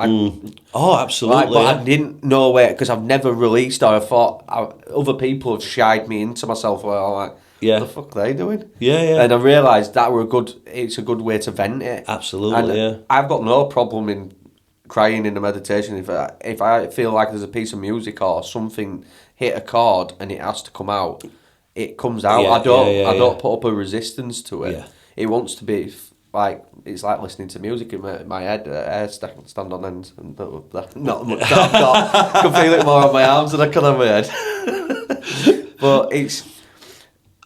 Oh, absolutely. Like, but I didn't know where, because I've never released, or I thought other people have shied me into myself where I'm like, what the fuck are they doing? Yeah, yeah. And I realised it's a good way to vent it. Absolutely, and I've got no problem in crying in a meditation. If I feel like there's a piece of music or something hit a chord and it has to come out, it comes out. I don't put up a resistance to it. Yeah. It wants to be like, it's like listening to music in my head. Hair stand on end, and not much that I've got. I can feel it more on my arms than I can on my head. But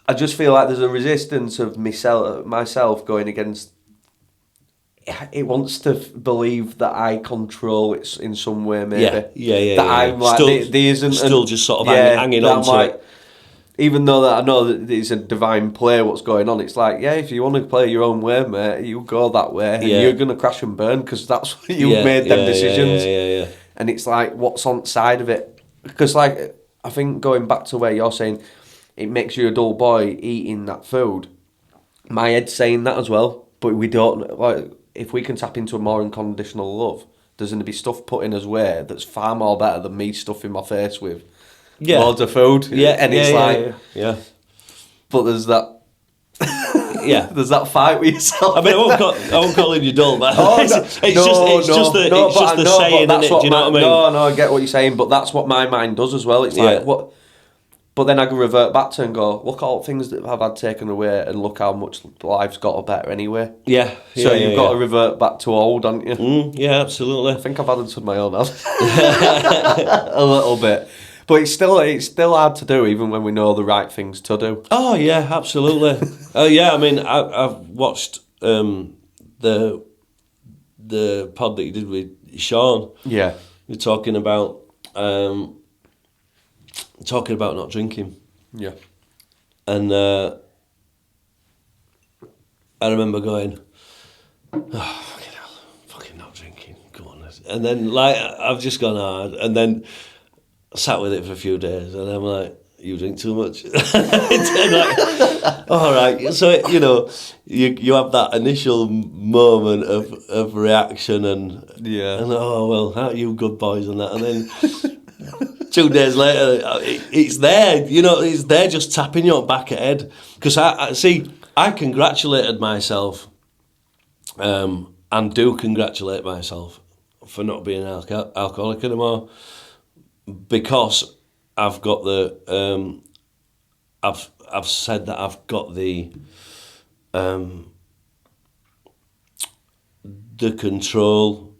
I just feel like there's a resistance of myself going against it wants to believe that I control it in some way, maybe. Yeah. That I'm like, still, there isn't... still just sort of hanging that on I'm to like, it. even though that I know that it's a divine play, what's going on, it's like, yeah, if you want to play your own way, mate, you go that way, and you're going to crash and burn, because that's what you've made them decisions. Yeah. And it's like, what's on the side of it? Because, like, I think going back to where you're saying, it makes you a dull boy eating that food, my head's saying that as well, but we don't, like, if we can tap into a more unconditional love, there's going to be stuff put in us way that's far more better than me stuffing my face with loads of food. And it's like... Yeah. But there's that... Yeah. There's that fight with yourself. I mean, I won't call you dull, but it's just the no, saying, that's innit? Do you know what I mean? No, I get what you're saying, but that's what my mind does as well. It's like, what... But then I can revert back to and go, look at all things that I've had taken away, and look how much life's got better anyway. Yeah. So you've got to revert back to old, haven't you? Yeah, absolutely. I think I've added to my own house. A little bit. But it's still hard to do, even when we know the right things to do. Oh yeah, absolutely. I mean, I've watched the pod that you did with Sean. Yeah, You're talking about not drinking. Yeah. And I remember going, oh, fucking not drinking. Go on. And then like I've just gone hard, and then I sat with it for a few days, and I'm like, you drink too much. Like, all right. So, you have that initial moment of reaction and oh, well, how are you good boys and that. And then 2 days later, it's there, it's there just tapping your back ahead. Because I congratulated myself and do congratulate myself for not being an alcoholic anymore. Because I've got the, I've said that I've got the control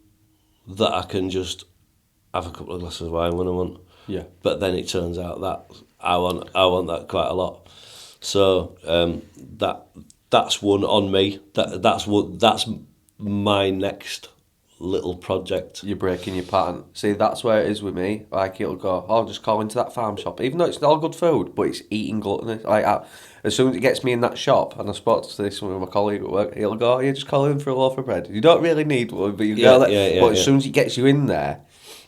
that I can just have a couple of glasses of wine when I want. Yeah. But then it turns out that I want that quite a lot. So that's one on me. That's my next little project. You're breaking your pattern. See, that's where it is with me. Like, it'll go, I'll just call into that farm shop, even though it's all good food, but it's eating gluttony. Like, as soon as it gets me in that shop, and I spoke to this with my colleague at work, he'll go, you just call in for a loaf of bread. You don't really need one, but you go there. But as soon as it gets you in there,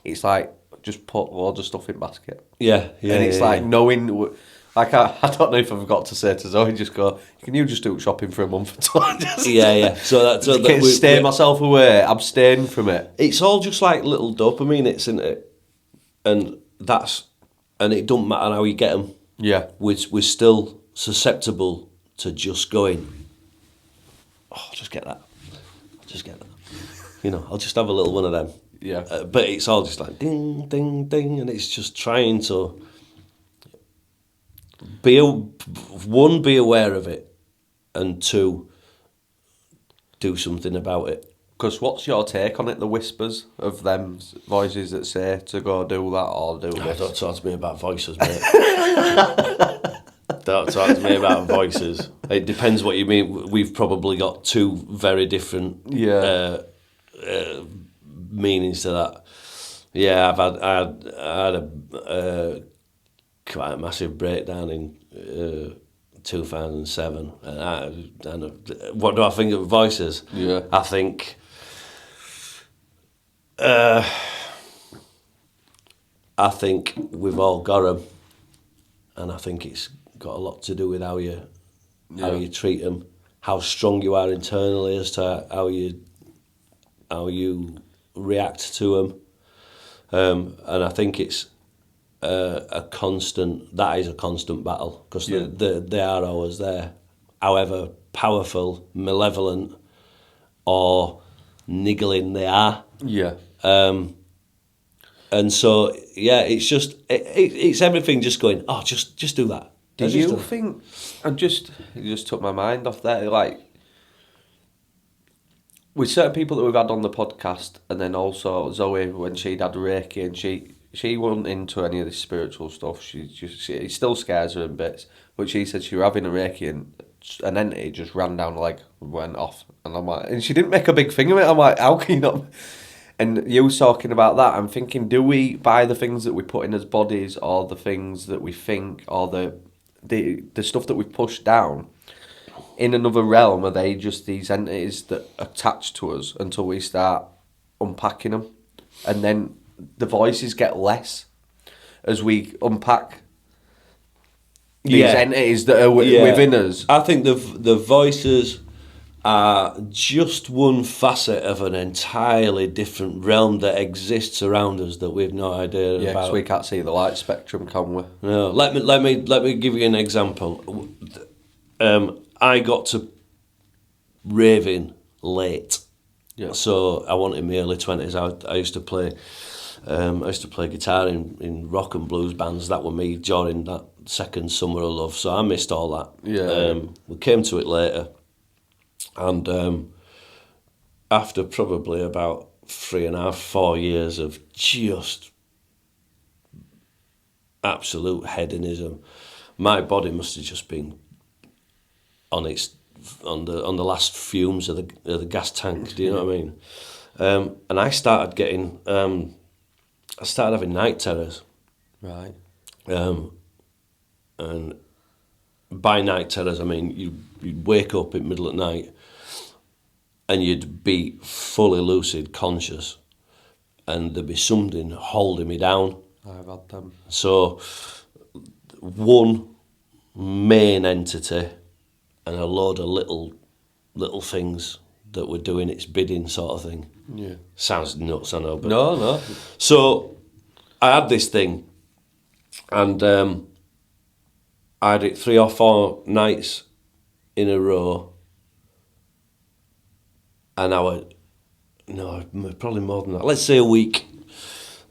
it's like, just put loads of stuff in basket. Yeah. And it's like knowing... Like, I don't know if I forgot to say to Zoe, just go, can you just do shopping for a month or two? Yeah. So stay myself away, abstain from it. It's all just like little dopamine hits, isn't it? And it don't matter how you get them. Yeah. We're still susceptible to just going, oh, I'll just get that. I'll just have a little one of them. Yeah. But it's all just like ding, ding, ding, and it's just trying to... be aware of it, and two, do something about it. Because what's your take on it? The whispers of them voices that say to go do that or do this. Don't talk to me about voices, mate. Don't talk to me about voices. It depends what you mean. We've probably got two very different meanings to that. Yeah, I had a quite a massive breakdown in 2007. And what do I think of voices? Yeah. I think we've all got them, and I think it's got a lot to do with how you treat them, how strong you are internally as to how you react to them, and I think it's a constant battle, because they are always there, however powerful, malevolent or niggling they are. Yeah. And so it's just it's everything just going, oh, just do that. Do you think, you just took my mind off there, like with certain people that we've had on the podcast, and then also Zoe when she'd had Reiki, and she wasn't into any of this spiritual stuff. It still scares her in bits. But she said she was having a Reiki, and an entity just ran down the leg, went off, and I'm like, and she didn't make a big thing of it. I'm like, how can you not? And you was talking about that. I'm thinking, do we buy the things that we put in as bodies, or the things that we think, or the stuff that we push down in another realm? Are they just these entities that attach to us until we start unpacking them, and then the voices get less as we unpack these entities that are within us? I think the voices are just one facet of an entirely different realm that exists around us that we've no idea Yeah, about. because we can't see the light spectrum, can we? No, let me give you an example. I got to raving late, so I wanted in my early 20s. I used to play. I used to play guitar in rock and blues bands. That were me during that second summer of love. So I missed all that. Yeah. We came to it later, and after probably about 3.5, 4 years of just absolute hedonism, my body must have just been on the last fumes of the gas tank. Do you know what I mean? And I started getting. I started having night terrors. Right. And by night terrors, I mean you'd wake up in the middle of the night and you'd be fully lucid, conscious, and there'd be something holding me down. I've had them. So one main entity and a load of little things that were doing its bidding, sort of thing. Yeah. Sounds nuts, I know. But No. So I had this thing, and I had it 3 or 4 nights in a row, and probably more than that. Let's say a week,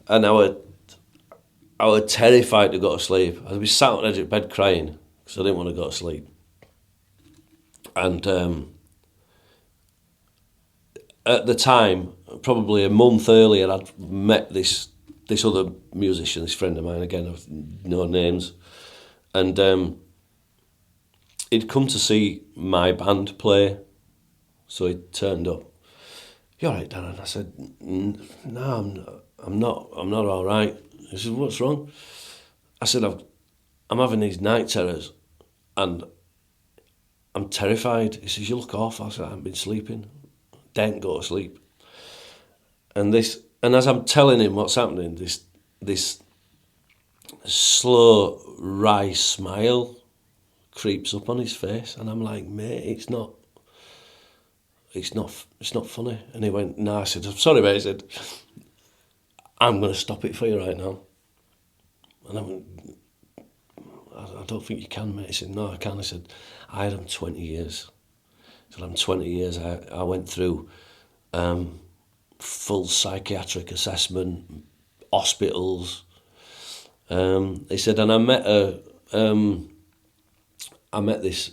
and I was terrified to go to sleep. I'd be sat on the edge of bed crying because I didn't want to go to sleep, and at the time, probably a month earlier, I'd met this other musician, this friend of mine, again, of no names, and he'd come to see my band play, so he turned up. "You all right, Darren?" I said, "No, I'm not all right." He said, "What's wrong?" I said, "I'm having these night terrors, and I'm terrified." He says, "You look awful." I said, "I haven't been sleeping. Don't go to sleep." And as I'm telling him what's happening, this slow, wry smile creeps up on his face, and I'm like, "Mate, it's not funny." And he went, "No." I said, "I'm sorry, mate." He said, "I'm going to stop it for you right now." And I went, I don't think you can, mate." He said, "No, I can." I said, "I had them 20 years. I said, I'm 20 years. I went through full psychiatric assessment, hospitals." He said, "And I met this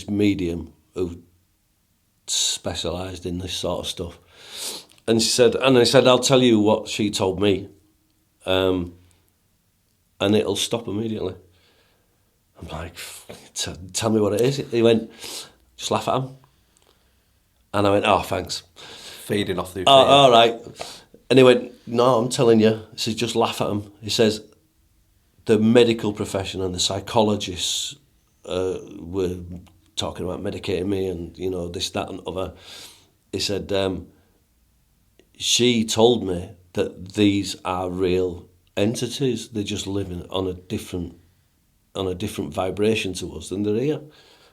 medium who specialised in this sort of stuff." And I said, "I'll tell you what she told me, and it'll stop immediately." I'm like, "Tell me what it is." He went, "Just laugh at him." And I went, "Oh, thanks." Feeding off the fear. All right. And he went, "No, I'm telling you." He says, "Just laugh at him." He says, "The medical profession and the psychologists were talking about medicating me and, this, that and other." He said, "She told me that these are real entities. They're just living on a different vibration to us, and they're here.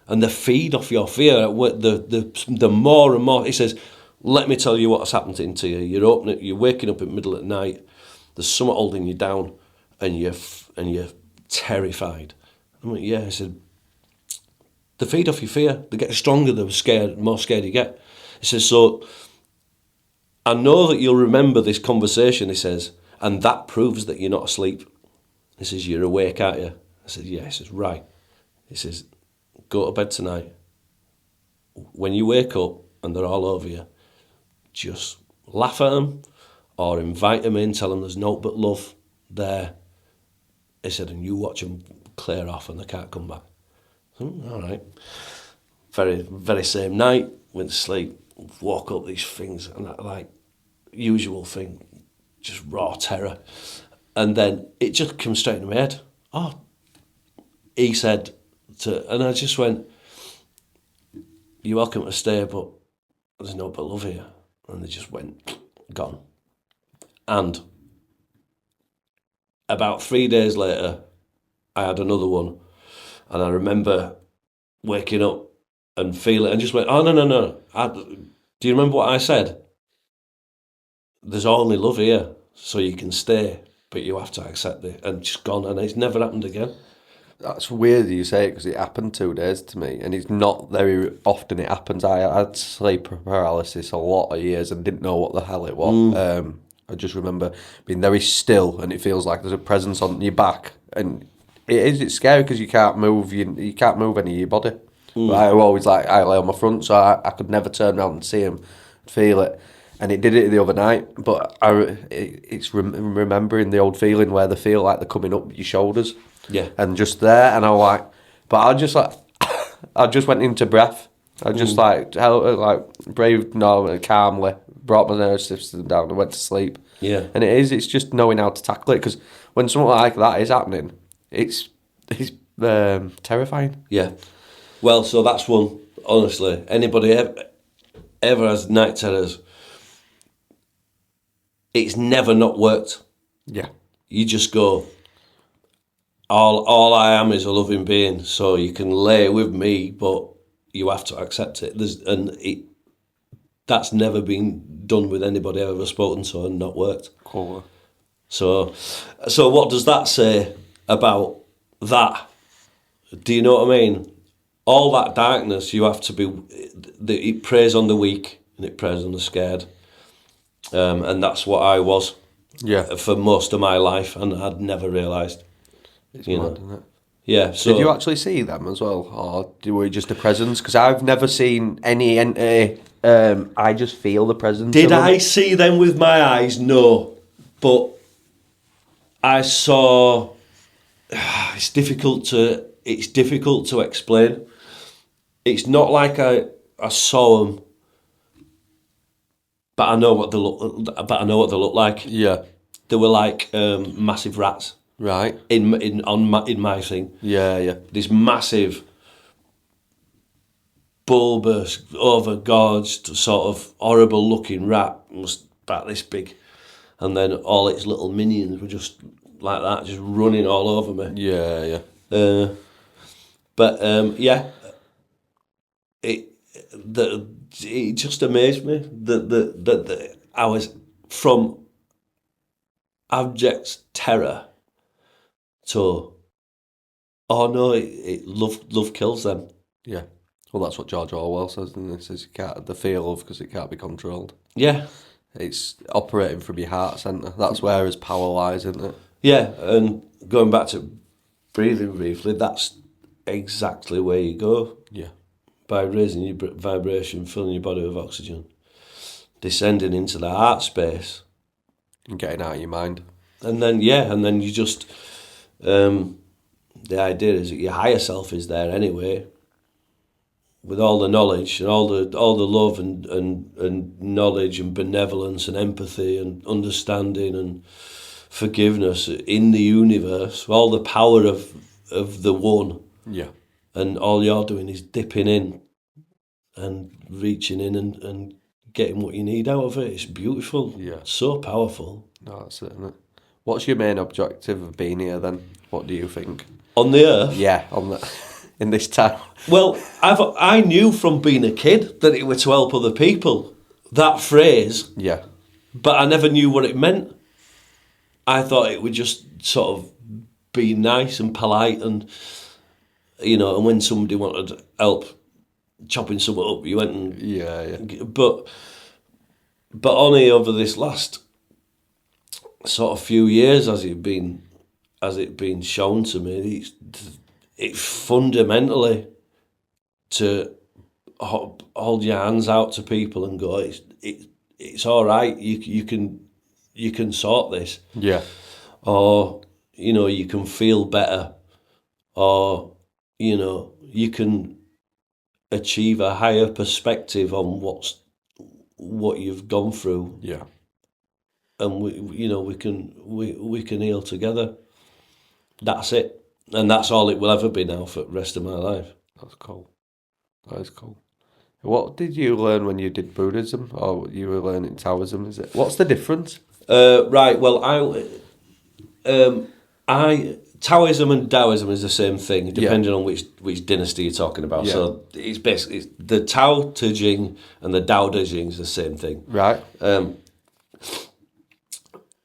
And they feed off your fear. The more and more," he says, "Let me tell you what's happening to you. You're waking up in the middle of the night. There's something holding you down, and you're terrified." I went, "Yeah." He said, "They feed off your fear. They get stronger. The more scared you get." He says, "So I know that you'll remember this conversation." He says, "And that proves that you're not asleep." He says, "You're awake, aren't you?" I said, "Yeah." He says, "Right." He says, "Go to bed tonight. When you wake up and they're all over you, just laugh at them or invite them in, tell them there's no but love there." He said, "And you watch them clear off and they can't come back." All right. Very, very same night, went to sleep, woke up, these things, and that, like, usual thing, just raw terror. And then it just came straight into my head. Oh, he said and I just went, "You're welcome to stay, but there's no but love here." And they just went, gone. And about 3 days later, I had another one. And I remember waking up and feeling, and just went, "Oh, no. Do you remember what I said? There's only love here, so you can stay, but you have to accept it." And just gone, and it's never happened again. That's weird that you say it because it happened 2 days to me, and it's not very often it happens. I had sleep paralysis a lot of years and didn't know what the hell it was. I just remember being very still, and it feels like there's a presence on your back, and it's scary because you can't move. You can't move any of your body. But I always I lay on my front, so I could never turn around and see him, feel it. And it did it the other night, but it's remembering the old feeling where they feel like they're coming up your shoulders. Yeah. And just there, and I just went into breath. I just breathed calmly, brought my nervous system down and went to sleep. Yeah. And it's just knowing how to tackle it, because when something like that is happening, it's terrifying. Yeah. Well, so that's one, honestly. Anybody ever has night terrors, it's never not worked. Yeah. You just go, all I am is a loving being, so you can lay with me, but you have to accept it. That's never been done with anybody I've ever spoken to and not worked. Cool. So what does that say about that? Do you know what I mean? All that darkness, you have to be. It preys on the weak and it preys on the scared, and that's what I was. Yeah. For most of my life, and I'd never realised. It's mad, isn't it? Yeah. So did you actually see them as well, or were you just a presence? Because I've never seen any entity. I just feel the presence. Did of them. I see them with my eyes? No, but I saw. It's difficult to explain. It's not like I saw them, but I know what they look like. Yeah. They were like massive rats. Right. In my thing. Yeah. This massive, bulbous, overgorged, sort of horrible looking rat was about this big, and then all its little minions were just like that, just running all over me. Yeah. It just amazed me that I was from abject terror to, oh no, love kills them. Yeah. Well, that's what George Orwell says, and this is the fear of because it can't be controlled. Yeah. It's operating from your heart centre. That's where his power lies, isn't it? Yeah, and going back to breathing briefly, that's exactly where you go. Yeah. By raising your vibration, filling your body with oxygen, descending into the heart space. And getting out of your mind. And then you just, the idea is that your higher self is there anyway, with all the knowledge and all the love and knowledge and benevolence and empathy and understanding and forgiveness in the universe, all the power of the one. Yeah. And all you're doing is dipping in and reaching in and getting what you need out of it. It's beautiful. Yeah. So powerful. No, that's it, isn't it? What's your main objective of being here then? What do you think? On the earth? Yeah, in this town. Well, I knew from being a kid that it was to help other people. That phrase. Yeah. But I never knew what it meant. I thought it would just sort of be nice and polite and, and when somebody wanted help chopping something up, you went and... Yeah. But only over this last sort of few years has it been shown to me, it's fundamentally to hold your hands out to people and go, it's all right, you can sort this. Yeah. Or, you can feel better. Or, you can achieve a higher perspective on what you've gone through. Yeah. And we can heal together. That's it. And that's all it will ever be now for the rest of my life. That's cool. That is cool. What did you learn when you did Buddhism, or you were learning Taoism? Is it? What's the difference? Right. Well, Taoism and Taoism is the same thing, depending on which dynasty you're talking about. Yeah. So it's basically the Tao Te Ching and the Tao Te Ching is the same thing. Right.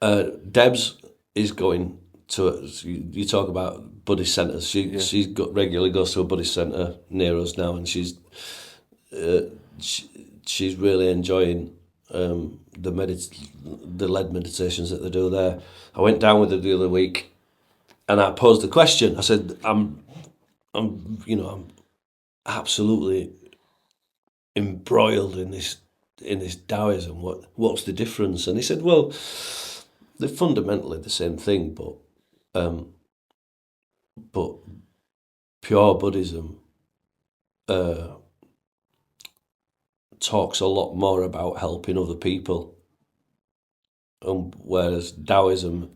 Debs is going to. You talk about Buddhist centres. She regularly goes to a Buddhist centre near us now, and she's really enjoying the lead meditations that they do there. I went down with her the other week, and I posed the question. I said, "I'm absolutely embroiled in this Taoism. What's the difference?" And he said, "Well, they're fundamentally the same thing, but pure Buddhism talks a lot more about helping other people, whereas Taoism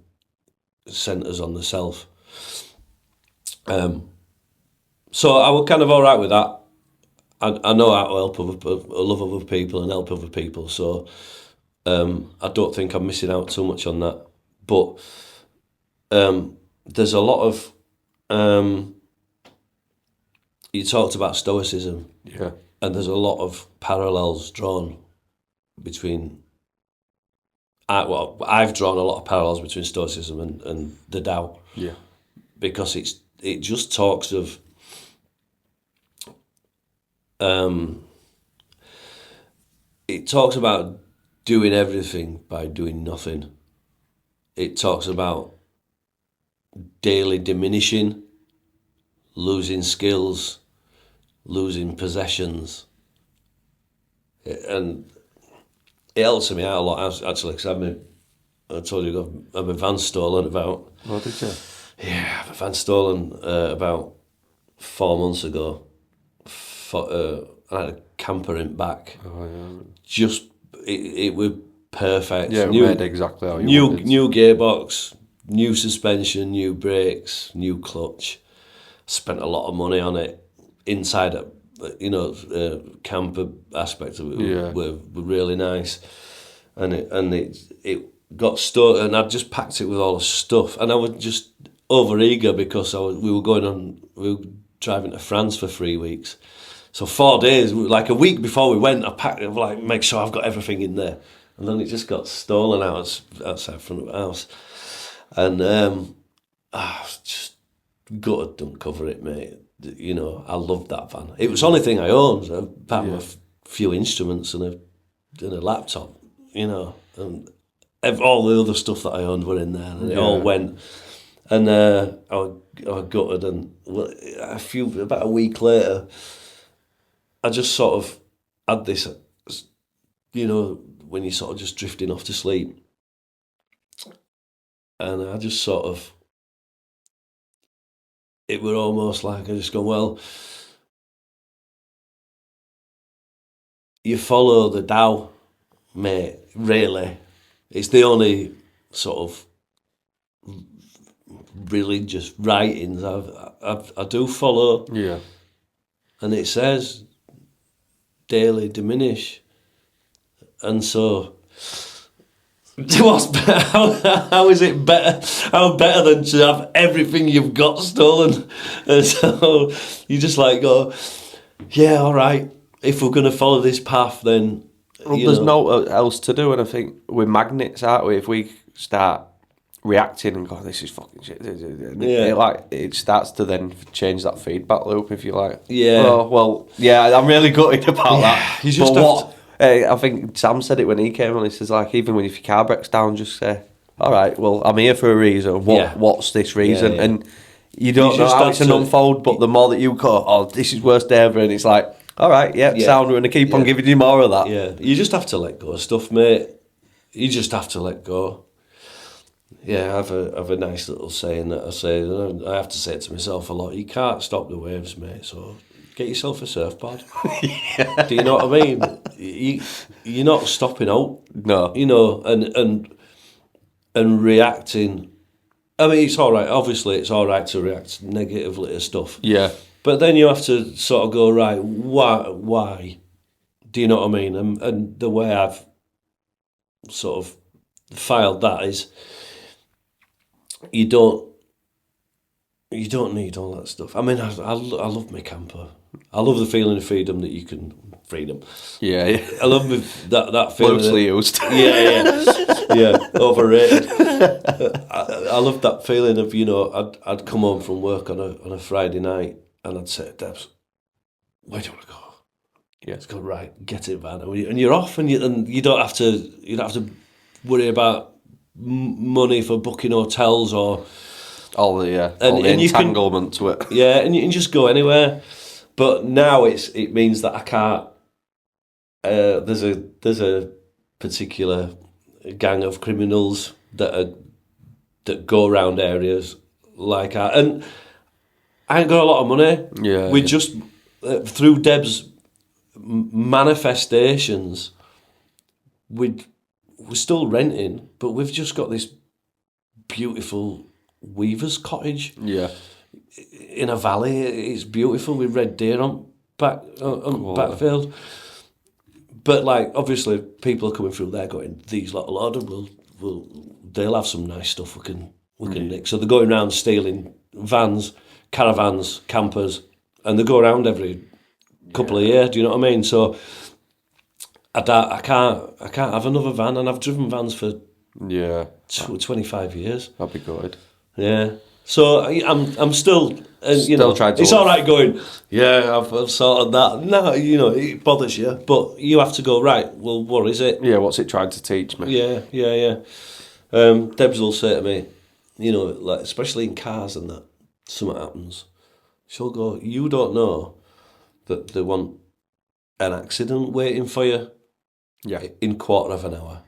centers on the self." So I was kind of all right with that. I know how to love other people and help other people, so I don't think I'm missing out too much on that. But there's a lot of you talked about Stoicism, and there's a lot of parallels drawn between. I've drawn a lot of parallels between Stoicism and the Tao, because it just talks of it talks about doing everything by doing nothing. It talks about daily diminishing, losing skills, losing possessions, and it helps me out a lot, actually, because I told you I had my van stolen about. Oh, did you? Yeah, my van stolen about 4 months ago. I had a camper in back. Oh, yeah. Just it was perfect. Yeah, made exactly how you wanted. New gearbox, new suspension, new brakes, new clutch. Spent a lot of money on it. Inside it, camper aspect of it were really nice, and it got stolen, and I just packed it with all the stuff, and I was just over eager because we were driving to France for 3 weeks, so 4 days, like a week before we went, I packed it, like, make sure I've got everything in there, and then it just got stolen outside front of the house, and I was just gutted, don't cover it, mate. I loved that van. It was the only thing I owned, apart from a few instruments and a laptop, and all the other stuff that I owned were in there, and it all went. And I was gutted, and about a week later, I just sort of had this, when you're sort of just drifting off to sleep, and I just sort of, it were almost like I just go, well, you follow the Tao, mate, really. It's the only sort of religious writings I do follow. Yeah. And it says, daily diminish. And so, how is it better? How better than to have everything you've got stolen? And so you just like go, yeah, all right. If we're going to follow this path, then there's no else to do. And I think we're magnets, aren't we? If we start reacting and go, this is fucking shit, it starts to then change that feedback loop. If you like, I'm really gutted about that. You just I think Sam said it when he came on. He says, like, even if your car breaks down, just say, all right, well, I'm here for a reason. What's this reason? Yeah. And you don't know how it's an unfold, but the more that you go, oh, this is worst day ever, and it's like, all right, sound, we're going to keep on giving you more of that. Yeah, you just have to let go of stuff, mate. You just have to let go. Yeah, I have a nice little saying that I say. I have to say it to myself a lot. You can't stop the waves, mate. So get yourself a surfboard. Do you know what I mean? You're not stopping out. No. You know, and reacting. I mean, it's all right. Obviously, it's all right to react negatively to stuff. Yeah. But then you have to sort of go, right, why? Do you know what I mean? And the way I've sort of filed that is you don't need all that stuff. I mean, I love my camper. I love the feeling of freedom that you can... Freedom. Yeah. I love that feeling. Loosely used. Yeah, overrated. I love that feeling of, you know, I'd come home from work on a Friday night and I'd say to Debs, where do you want to go? Yeah. It's go, right, get it, man. And you're off and you don't have to worry about money for booking hotels or... all the entanglement to it. Yeah, and you can just go anywhere. But now it means that I can't... there's a particular gang of criminals that go around areas like that, and I ain't got a lot of money. Yeah, we just through Deb's manifestations, we're still renting, but we've just got this beautiful weaver's cottage. Yeah, in a valley. It's beautiful with red deer on backfield. But like, obviously, people are coming through there going, these lot of Lord they'll have some nice stuff we can nick. So they're going around stealing vans, caravans, campers, and they go around every couple of years. Do you know what I mean? So I can't have another van, and I've driven vans for 25 years. That'd be good. Yeah. So I'm still, you know, trying to... it's all right going, yeah, I've sorted that. No, you know, it bothers you, but you have to go, right, well, what is it? Yeah, what's it trying to teach me? Yeah. Debs will say to me, you know, like, especially in cars and that, something happens. She'll go, you don't know that they want an accident waiting for you in a quarter of an hour.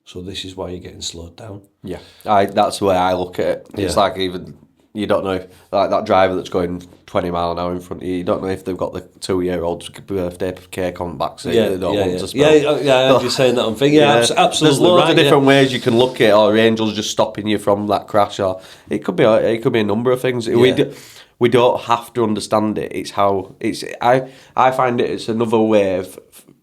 So this is why you're getting slowed down. Yeah, that's the way I look at it. It's like, even you don't know, like that driver that's going 20 mile an hour in front of you. You don't know if they've got the 2-year-old's birthday cake on the back seat. They don't want to smell. I heard you saying that on thing. Absolutely. There's loads of different ways you can look at it, or angels just stopping you from that crash, or it could be a number of things. We don't have to understand it. It's how it's. I find it's another way of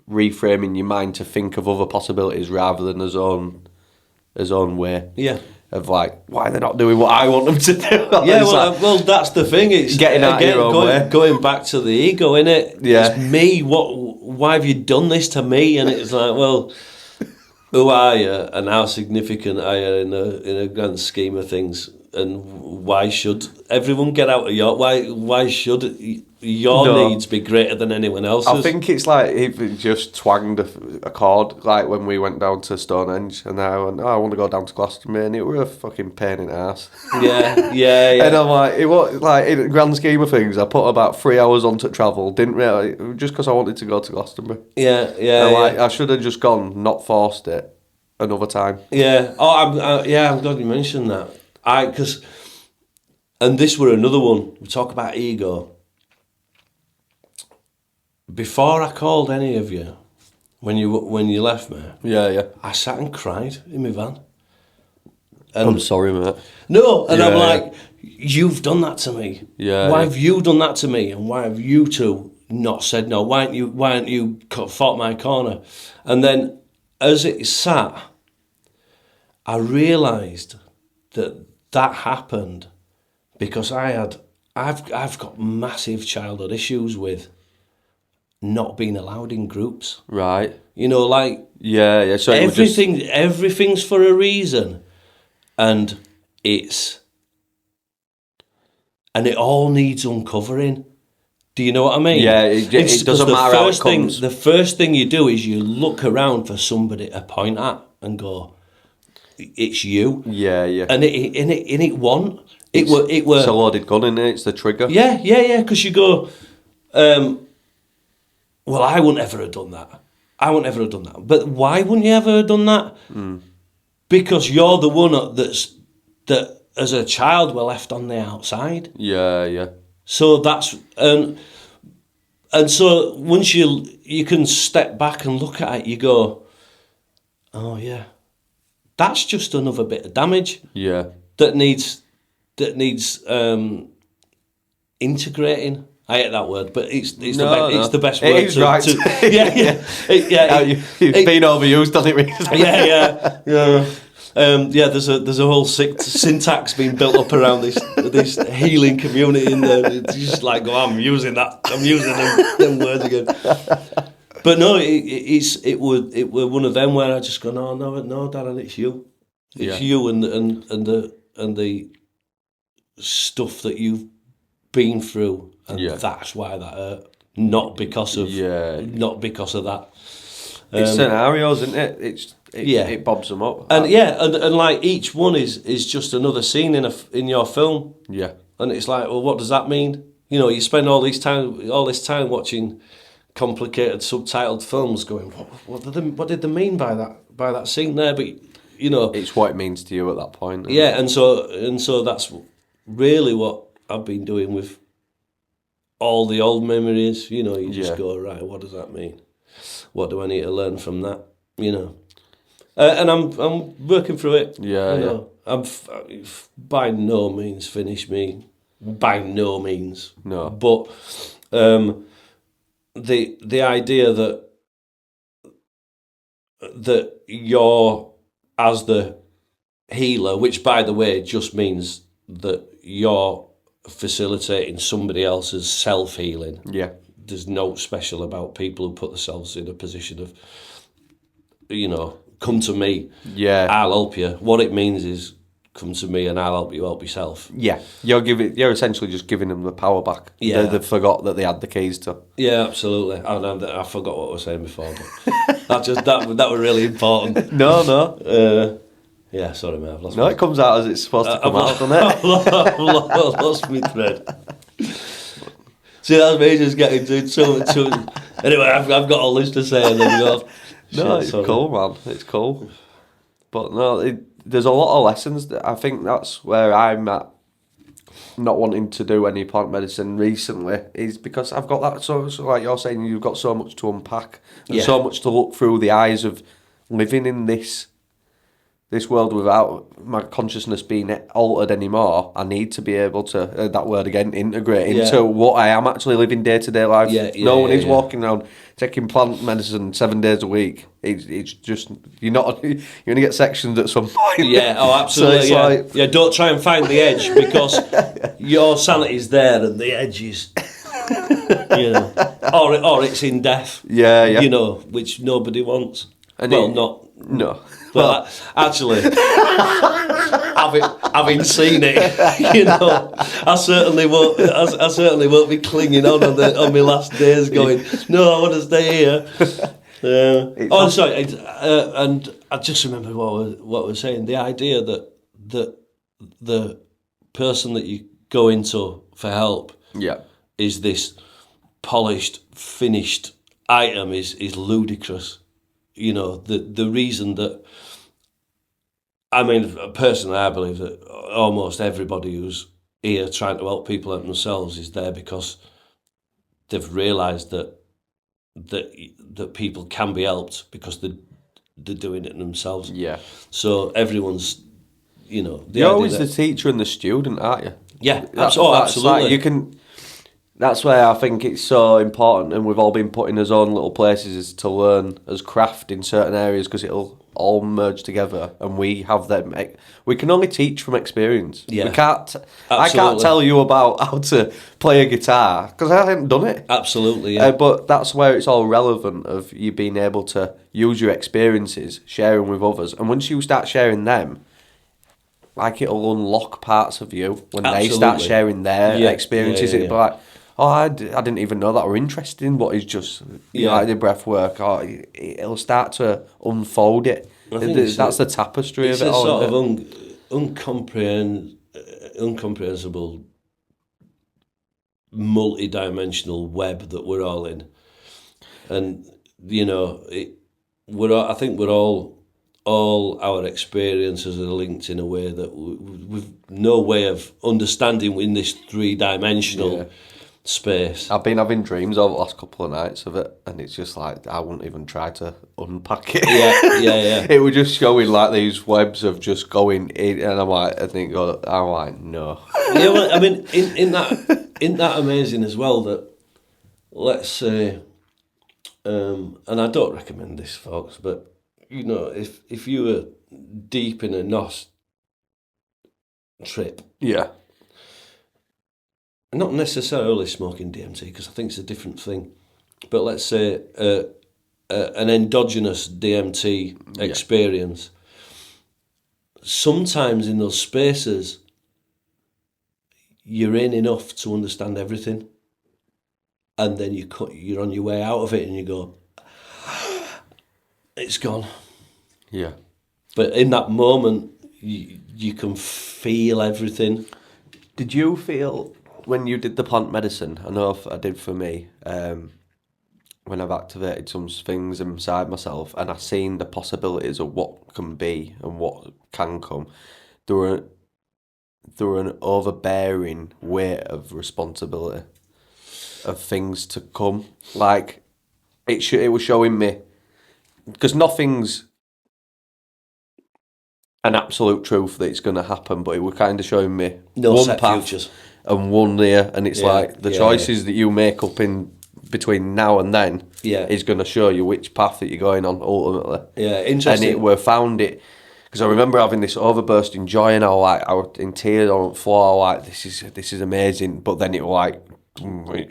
reframing your mind to think of other possibilities rather than his own way. Yeah. Of like, why they're not doing what I want them to do. Yeah, well, that's the thing. It's getting out your own way. Going back to the ego, innit? Yeah. It's me. Why have you done this to me? And it's like, well, who are you, and how significant are you in a grand scheme of things? And why should everyone get out of your... Why should your needs be greater than anyone else's? I think it's like he just twanged a chord, like when we went down to Stonehenge, and I went, I want to go down to Glastonbury, and it were a fucking pain in the ass. Yeah. And I'm like, it was like, in the grand scheme of things, I put about 3 hours on to travel, didn't really, just because I wanted to go to Glastonbury. I should have just gone, not forced it another time. Yeah. I'm glad you mentioned that. And this were another one. We talk about ego. Before I called any of you, when you left me, I sat and cried in my van. And I'm sorry, mate. No, and I'm like, you've done that to me. Why have you done that to me? And why have you two not said no? Why aren't you fought my corner? And then, as it sat, I realised that happened because I've got massive childhood issues with not being allowed in groups. Right. You know, like So everything's for a reason, and it all needs uncovering. Do you know what I mean? Yeah, it doesn't matter how it comes. The first thing you do is you look around for somebody to point at and go, it's you. Yeah. And it won't. It's a loaded gun, isn't it? It's the trigger. Yeah. Because you go, well, I wouldn't ever have done that. But why wouldn't you ever have done that? because you're the one that as a child were left on the outside. Yeah. So that's and so once you can step back and look at it, you go, oh yeah, that's just another bit of damage. Yeah. That needs integrating. I hate that word, but it's the best word. It is right. It's been overused, hasn't it? Recently? Yeah. There's a whole syntax being built up around this healing community in there. It's just like, I'm using them words again. But no, it were one of them where I just go, no, Darren, it's you. It's you and the stuff that you've been through, and that's why that hurt. Not because of that. It's scenarios, isn't it? It bobs them up. And and like each one is just another scene in your film. Yeah. And it's like, well, what does that mean? You spend all this time watching complicated subtitled films, going, what did they mean by that scene there? But it's what it means to you at that point. Yeah, and so that's really what I've been doing with all the old memories. You just go, right, what does that mean? What do I need to learn from that? And I'm working through it. I'm by no means finished me. By no means. No. But the idea that you're, as the healer, which by the way just means that you're facilitating somebody else's self-healing. Yeah. There's no special about people who put themselves in a position of, come to me. Yeah. I'll help you. What it means is, come to me and I'll help you help yourself. Yeah. You're essentially just giving them the power back. Yeah. They forgot that they had the keys to. Yeah, absolutely. I forgot what I was saying before, but that was really important. No. Yeah, sorry, mate. I've lost. No, it comes out as it's supposed to come out, doesn't it? I've lost my thread. See, that's me just getting to. Anyway, I've got all this to say, and then go. It's cool, man. It's cool. But no, there's a lot of lessons. I think that's where I'm at. Not wanting to do any plant medicine recently is because I've got that. So like you're saying, you've got so much to unpack and so much to look through the eyes of living in this world without my consciousness being altered anymore. I need to be able to, that word again, integrate into what I am actually living day-to-day life. No one is walking around taking plant medicine 7 days a week. It's just, you only get sections at some point. Yeah, oh, absolutely. So don't try and find the edge, because your sanity's there and the edge is, or it's in death. Yeah. Which nobody wants. And No. But actually, having seen it, I certainly won't. I certainly won't be clinging on my last days, going, no, I want to stay here. Sorry, and I just remember what I was saying. The idea that the person that you go into for help, is this polished, finished item is ludicrous. The reason that, personally, I believe that almost everybody who's here trying to help people help themselves is there because they've realised that people can be helped because they're doing it themselves. Yeah. So everyone's, you're always the teacher and the student, aren't you? Yeah, absolutely. Like that's where I think it's so important, and we've all been put in our own little places, is to learn as craft in certain areas, because it'll all merge together, and we have them. We can only teach from experience. Yeah, we can't. I can't tell you about how to play a guitar because I haven't done it. Absolutely, yeah. But that's where it's all relevant of you being able to use your experiences, sharing with others, and once you start sharing them, like, it'll unlock parts of you when they start sharing their experiences. It'll be like, oh, I didn't even know that were interested in what is just like the breath work. Or it'll start to unfold it. That's the tapestry of it all. It's a sort of incomprehensible, multi-dimensional web that we're all in, and I think we're all all our experiences are linked in a way that we've no way of understanding in this three-dimensional space. I've been having dreams over the last couple of nights of it, and it's just like I wouldn't even try to unpack it. Yeah. It was just showing like these webs of just going in, and I'm like, no. Yeah, well, I mean, in that amazing as well that, let's say, and I don't recommend this, folks, but you know, if you were deep in a NOS trip, not necessarily smoking DMT, because I think it's a different thing, but let's say an endogenous DMT experience, sometimes in those spaces, you're in enough to understand everything, and then you're on your way out of it and you go, it's gone. Yeah. But in that moment, you can feel everything. Did you feel when you did the plant medicine? I know I did for me. When I've activated some things inside myself, and I've seen the possibilities of what can be and what can come, there were an overbearing weight of responsibility of things to come. Like it was showing me, because nothing's an absolute truth that it's going to happen, but it was kind of showing me No one set path futures. and one there, and it's like the choices that you make up in between now and then is going to show you which path that you're going on ultimately. Yeah, interesting. And because I remember having this overbursting joy, and I was in tears on the floor, like this is amazing. But then it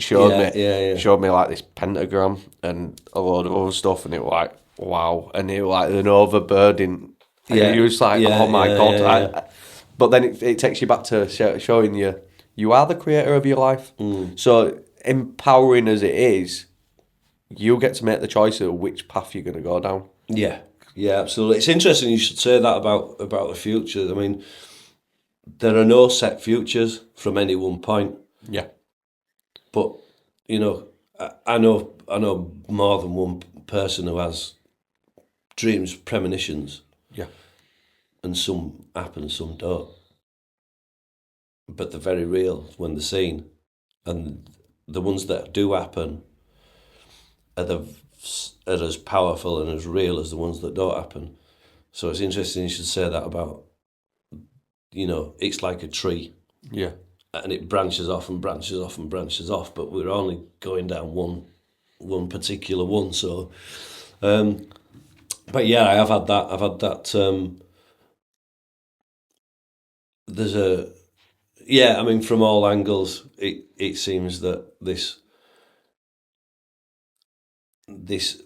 showed me like this pentagram and a load of other stuff, and it was like wow, and it was like an overburden. And you was like, oh my god. But then it takes you back to showing you are the creator of your life. So empowering as it is, you get to make the choice of which path you're going to go down. Yeah, absolutely. It's interesting you should say that about the future. I mean, there are no set futures from any one point. Yeah. But, you know, I know more than one person who has dreams, premonitions. Yeah. And some happen, some don't. But they're very real when they're seen. And the ones that do happen are as powerful and as real as the ones that don't happen. So it's interesting you should say that about, you know, it's like a tree. Yeah. And it branches off and branches off and branches off, but we're only going down one particular one. So, but yeah, I've had that. There's I mean, from all angles, it seems that this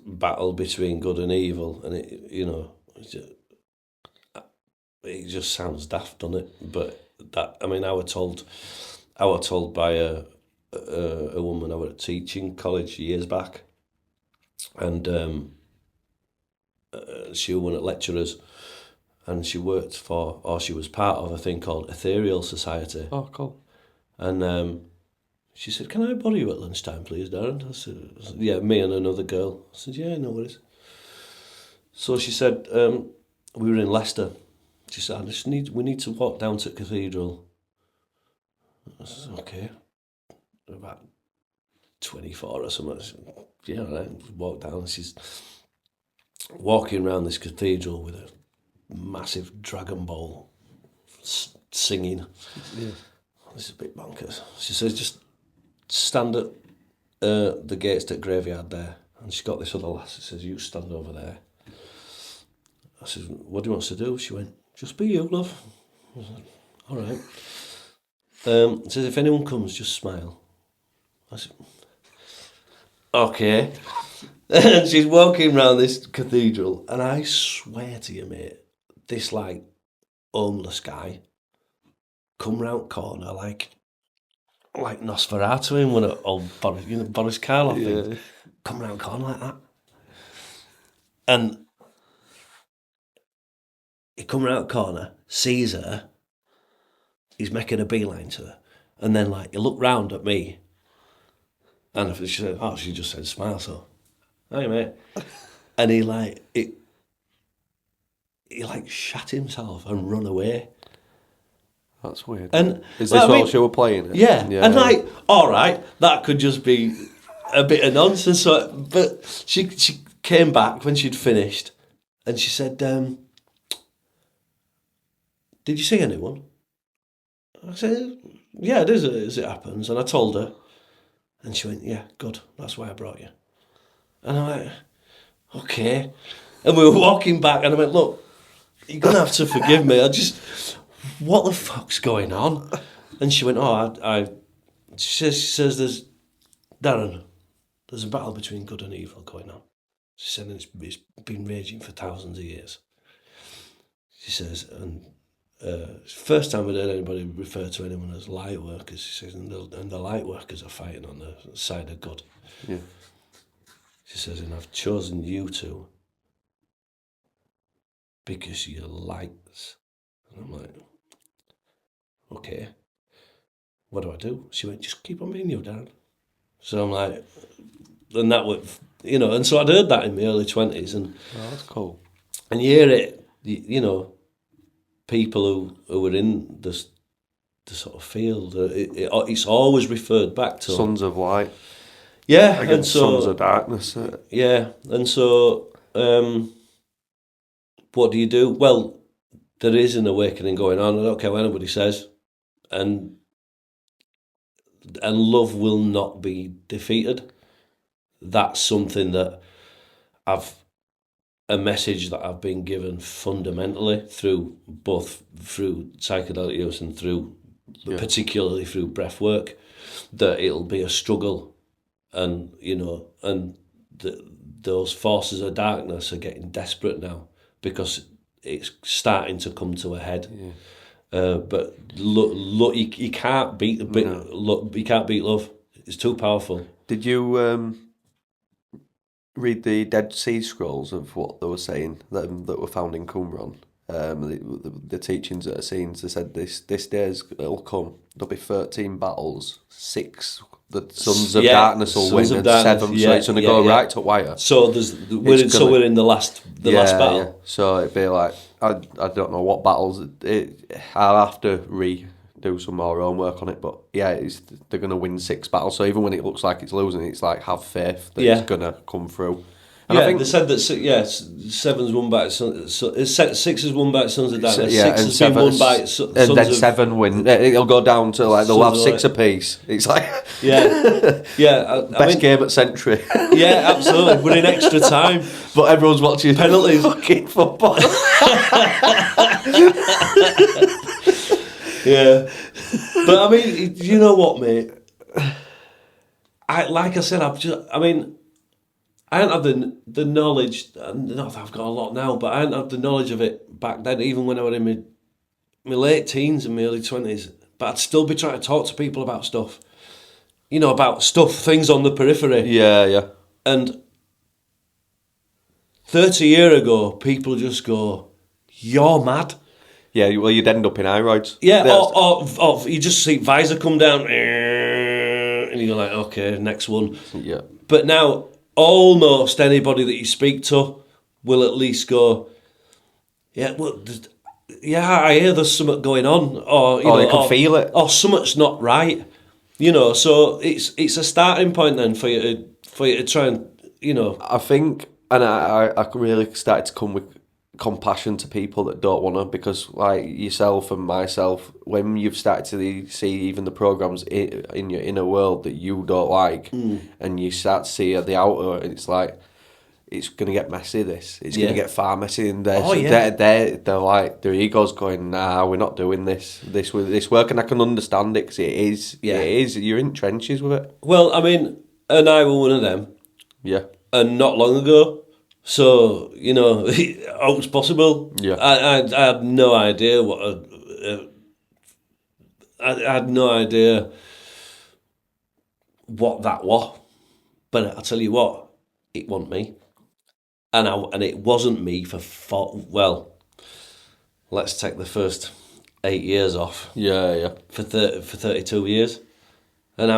battle between good and evil, and it just sounds daft, doesn't it? But that, I mean, I was told by a woman I was at teaching college years back, and she was one of the lecturers, and she worked for, or she was part of a thing called Ethereal Society. Oh, cool. And she said, "Can I borrow you at lunchtime, please, Darren?" I said, "Yeah, me and another girl." I said, "Yeah, no worries." So she said, we were in Leicester. She said, we need to walk down to Cathedral. I said, okay. About 24 or something. I said, yeah, right. Walk down. She's walking around this cathedral with a massive Dragon Ball singing. Yeah. This is a bit bonkers. She says, just stand at the gates to the graveyard there. And she got this other lass. She says, you stand over there. I said, what do you want us to do? She went, just be you, love. I said, all right. Says, if anyone comes, just smile. I said, okay. And she's walking around this cathedral, and I swear to you, mate, this like homeless guy come round corner like Nosferatu in one of old Boris Karloff thing. Come round corner like that. And he come round corner, sees her, he's making a beeline to her, and then like he looked round at me, and she said, "Oh, she just said smile." So, hey mate, and he he like shat himself and run away. That's weird. And is this while she were playing it? Yeah. And like, all right, that could just be a bit of nonsense. So, but she came back when she'd finished, and she said, "Did you see anyone?" I said, "Yeah, it is as it happens." And I told her, and she went, "Yeah, good. That's why I brought you." And I'm like, "Okay." And we were walking back, and I went, "Look, you're gonna have to forgive me. What the fuck's going on?" And she went, "Oh, she says, there's Darren. There's a battle between good and evil going on." She said, "It's been raging for thousands of years." She says, and first time I'd heard anybody refer to anyone as light workers. She says, and the light workers are fighting on the side of good. Yeah. She says, and I've chosen you two because you're lights. And I'm like, okay, what do I do? She went, just keep on being you, Darren. So I'm like, and that would, and so I'd heard that in my early 20s. And that's cool. And you hear it, people who were in the sort of field, it's always referred back to sons of light. Yeah, against sons of darkness. Yeah, and so what do you do? Well, there is an awakening going on. I don't care what anybody says, and love will not be defeated. That's something that a message that I've been given fundamentally through psychedelic use and particularly through breath work, that it'll be a struggle, and those forces of darkness are getting desperate now because it's starting to come to a head. Yeah. But look, you can't beat you can't beat love. It's too powerful. Did you read the Dead Sea Scrolls of what they were saying that were found in Qumran? The teachings that are seen, they said this days it'll come. There'll be 13 battles, 6 the sons of darkness will win, and 7. So it's going to go right to wire. So we're in the last battle. Yeah. So it'd be like I don't know what battles. I'll have to do some more homework on it, but they're going to win 6 battles. So even when it looks like it's losing, it's like have faith that it's going to come through. And I think they said that 7's won by 6 is won by Sons of Darkness. 6 has been won by Sons of... And then 7 win. It'll go down to like they'll have 6 apiece. It's like best game at Century. Yeah, absolutely. We're in extra time, but everyone's watching penalties. Fucking football. Yeah, but I mean, you know what, mate? I hadn't had the knowledge. Not that I've got a lot now, but I hadn't had the knowledge of it back then. Even when I was in my late teens and my early 20s, but I'd still be trying to talk to people about stuff. About things on the periphery. Yeah. And 30 years ago, people just go, "You're mad." Yeah, well, you'd end up in iroids. Yeah, or you just see visor come down, and you're like, okay, next one. Yeah. But now, almost anybody that you speak to will at least go, yeah, well, I hear there's something going on, or they can feel it, or something's not right. So it's a starting point then for you to try and I think, and I really started to come with compassion to people that don't want to, because like yourself and myself, when you've started to see even the programs in your inner world that you don't like, and you start to see the outer, and it's like it's gonna get messy. It's gonna get far messy, and they're like their ego's going, nah, we're not doing this work, and I can understand it because it is you're in trenches with it. Well, I mean, and I were one of them, and not long ago. So, how it's possible. Yeah. I had no idea I had no idea what that was. But I'll tell you what, it wasn't me. And it wasn't me let's take the first 8 years off. Yeah. For 32 years. And I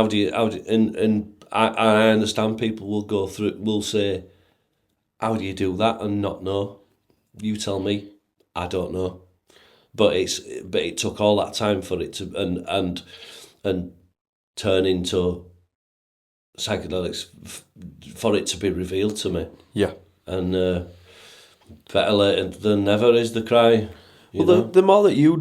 understand people will say, how do you do that and not know? You tell me. I don't know. But it took all that time for it to and turn into psychedelics for it to be revealed to me. Yeah. And better late than never is the cry. The more that you're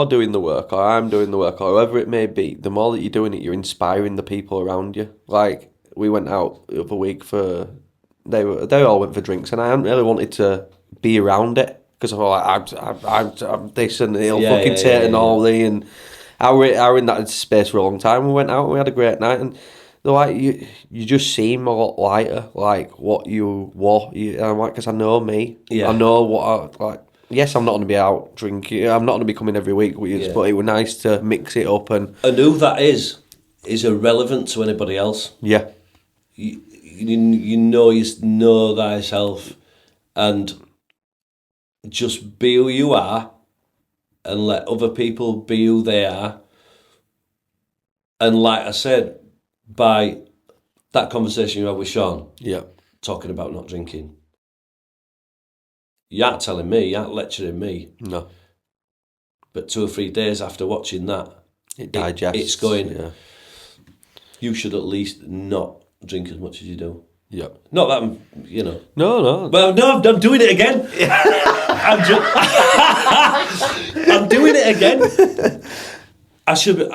doing the work, or I'm doing the work, or whoever it may be, the more that you're doing it, you're inspiring the people around you. Like, we went out the other week they all went for drinks, and I hadn't really wanted to be around it, because I thought, I'm this, and it'll fucking take an all day, and I were in that space for a long time. We went out and we had a great night, and they're like, you just seem a lot lighter, like what I'm like, because I know me. Yeah. I know what I like. Yes, I'm not going to be out drinking. I'm not going to be coming every week with you, but it was nice to mix it up. And who that is irrelevant to anybody else. Yeah. You know thyself, and just be who you are, and let other people be who they are. And like I said, by that conversation you had with Sean, talking about not drinking, you aren't telling me, you aren't lecturing me. No. But 2 or 3 days after watching that, it digests. It's going, you should at least not drink as much as you do. Yeah. Not that I'm, No. Well, no, I'm doing it again. I'm doing it again. I should be,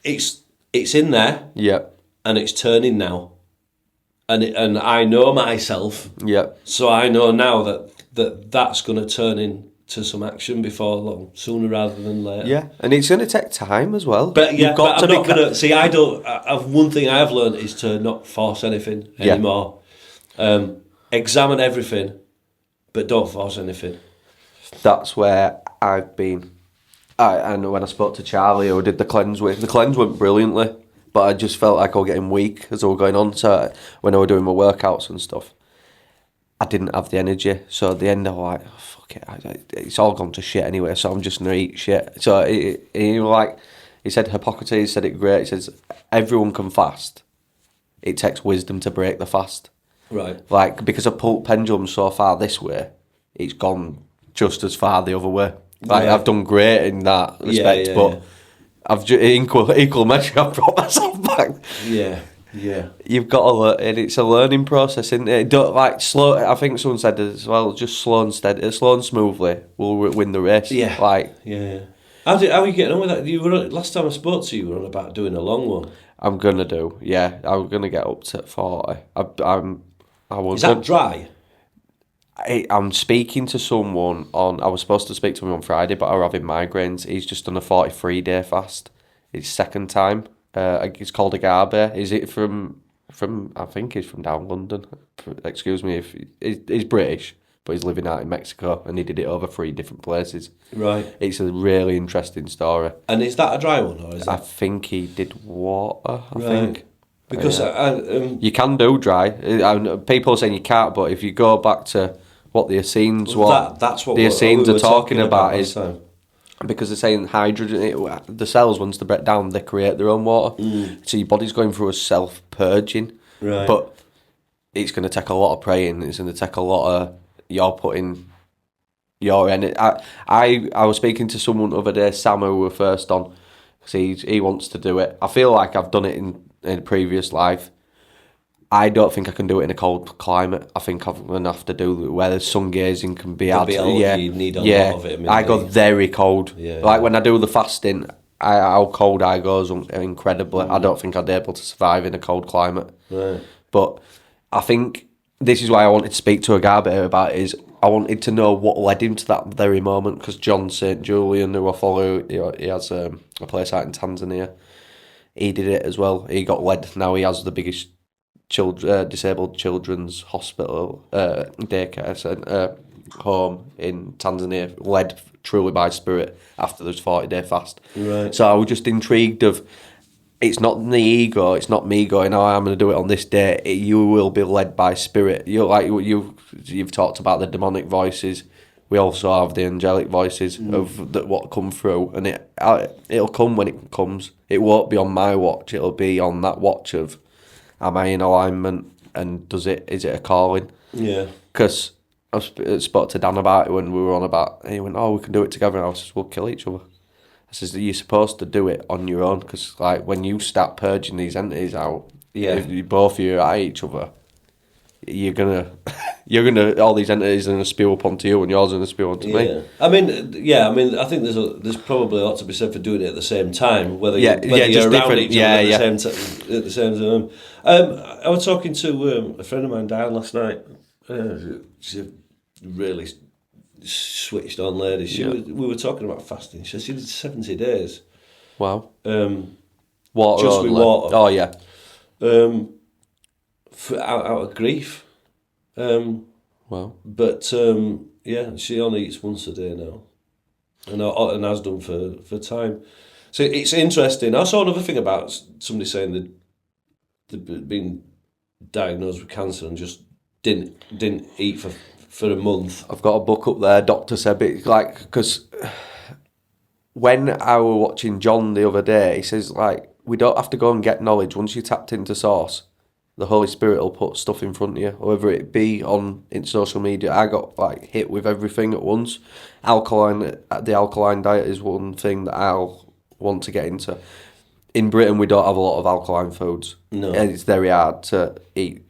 it's in there. Yeah. And it's turning now. And I know myself. Yeah. So I know now that's going to turn into some action before long, sooner rather than later. Yeah, and it's going to take time as well. But I'm not going to see. One thing I've learned is to not force anything anymore. Examine everything, but don't force anything. That's where I've been. And when I spoke to Charlie, who did the cleanse went brilliantly. But I just felt like I was getting weak as I was going on. So when I was doing my workouts and stuff, I didn't have the energy. So at the end, I was like, oh, fuck it, it's all gone to shit anyway. So I'm just gonna eat shit. So he said, Hippocrates said it great. He says everyone can fast. It takes wisdom to break the fast. Right. Like, because I pulled pendulum so far this way, it's gone just as far the other way. Like, I've done great in that respect, but. I've equal measure. I've brought myself back. Yeah. You've got to learn, and it's a learning process, isn't it? Don't like slow. I think someone said as well. Just slow and steady, slow and smoothly will win the race. Yeah. How are you getting on with that? Last time I spoke to you, you were on about doing a long one. I'm gonna do. Yeah, I'm gonna get up to 40. Is that dry? I'm speaking to someone I was supposed to speak to him on Friday, but I'm having migraines. He's just done a 43-day fast. It's second time. It's called Agape. Is it from? I think he's from down London. Excuse me if he's British, but he's living out in Mexico, and he did it over 3 different places. Right. It's a really interesting story. And is that a dry one, or is it? I think he did water. I think. Because you can do dry. People are saying you can't, but if you go back to what the Essenes, that's what the Essenes we are talking about is because they're saying hydrogen. The cells, once they break down, they create their own water. So your body's going through a self-purging. Right. But it's going to take a lot of praying. It's going to take a lot of you're putting your energy. I was speaking to someone the other day, Sam, who were first on, because he wants to do it. I feel like I've done it in a previous life. I don't think I can do it in a cold climate. I think I'm going to have to do where the sun gazing can be added. You need a lot of it. I go very cold. Yeah, like when I do the fasting, how cold I go is incredibly. I don't think I'd be able to survive in a cold climate. Right. But I think this is why I wanted to speak to Agape about it, is I wanted to know what led him to that very moment, because John St. Julian, who I follow, he has a place out in Tanzania. He did it as well. He got led. Now he has the biggest disabled children's hospital, daycare centre, home in Tanzania, led truly by spirit after this 40-day fast. Right. So I was just intrigued of, it's not the ego, it's not me going, oh, I'm going to do it on this day. You will be led by spirit. You've talked about the demonic voices. We also have the angelic voices of what come through, and it'll come when it comes. It won't be on my watch. It'll be on that watch of, am I in alignment, and is it a calling? Yeah. Because I spoke to Dan about it when we were on about, and he went, "Oh, we can do it together." And I said, "We'll kill each other." I says, "You're supposed to do it on your own, because like when you start purging these entities out, if you both of you are at each other, you're gonna all these entities are gonna spew up onto you, and yours are gonna spew onto me." I mean, I think there's probably a lot to be said for doing it at the same time, whether you're just around different. each other at the same time. I was talking to a friend of mine, Darren, last night. She's a really switched on lady. We were talking about fasting. She said she did 70 days. Wow. Water just only. with water. Oh yeah. Out of grief. Wow. But she only eats once a day now, and has done for time. So it's interesting. I saw another thing about somebody saying that they'd been diagnosed with cancer and just didn't eat for a month. I've got a book up there. Doctor said it like, because when I were watching John the other day, he says like, we don't have to go and get knowledge. Once you tapped into source, the Holy Spirit will put stuff in front of you, whether it be in social media. I got like hit with everything at once. The alkaline diet is one thing that I'll want to get into. In Britain, we don't have a lot of alkaline foods. No, and it's very hard to eat.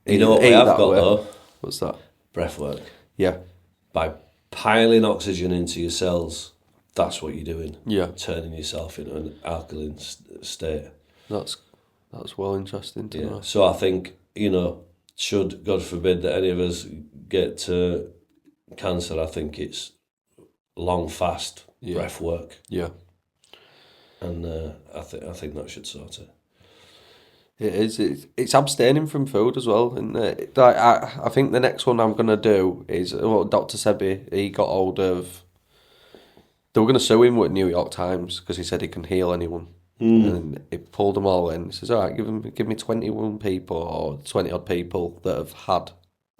You know what we have got though? What's that? Breath work. Yeah. By piling oxygen into your cells, that's what you're doing. Yeah. Turning yourself into an alkaline state. That's well interesting to know. So I think, should, God forbid, that any of us get cancer, I think it's long fast breath work. Yeah. And I think that should sort it. It is. It's abstaining from food as well, and I think the next one I'm gonna do is what Dr. Sebi. He got hold of. They were gonna sue him with New York Times because he said he can heal anyone, and he pulled them all in. He says, "All right, give me 21 people or 20 odd people that have had.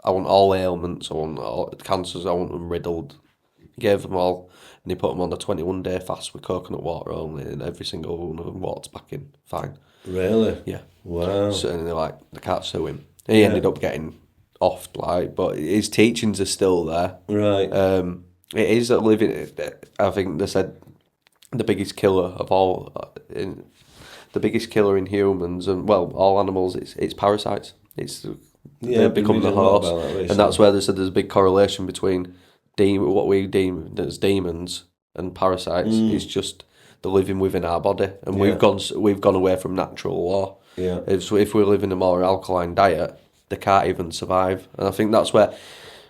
I want all ailments. I want all cancers. I want them riddled." He gave them all, and he put them on a 21-day fast with coconut water only, and every single one of them water's back in fine. Really? Yeah. Wow. So, and they're like, they can't sue him. He ended up getting offed, but his teachings are still there. Right. It is a living. I think they said the biggest killer of all, the biggest killer in humans and all animals. It's parasites. They become the host, and that's where they said there's a big correlation between what we deem as demons and parasites. It's just the living within our body, and we've gone away from natural law. Yeah. If we live in a more alkaline diet, they can't even survive. And I think that's where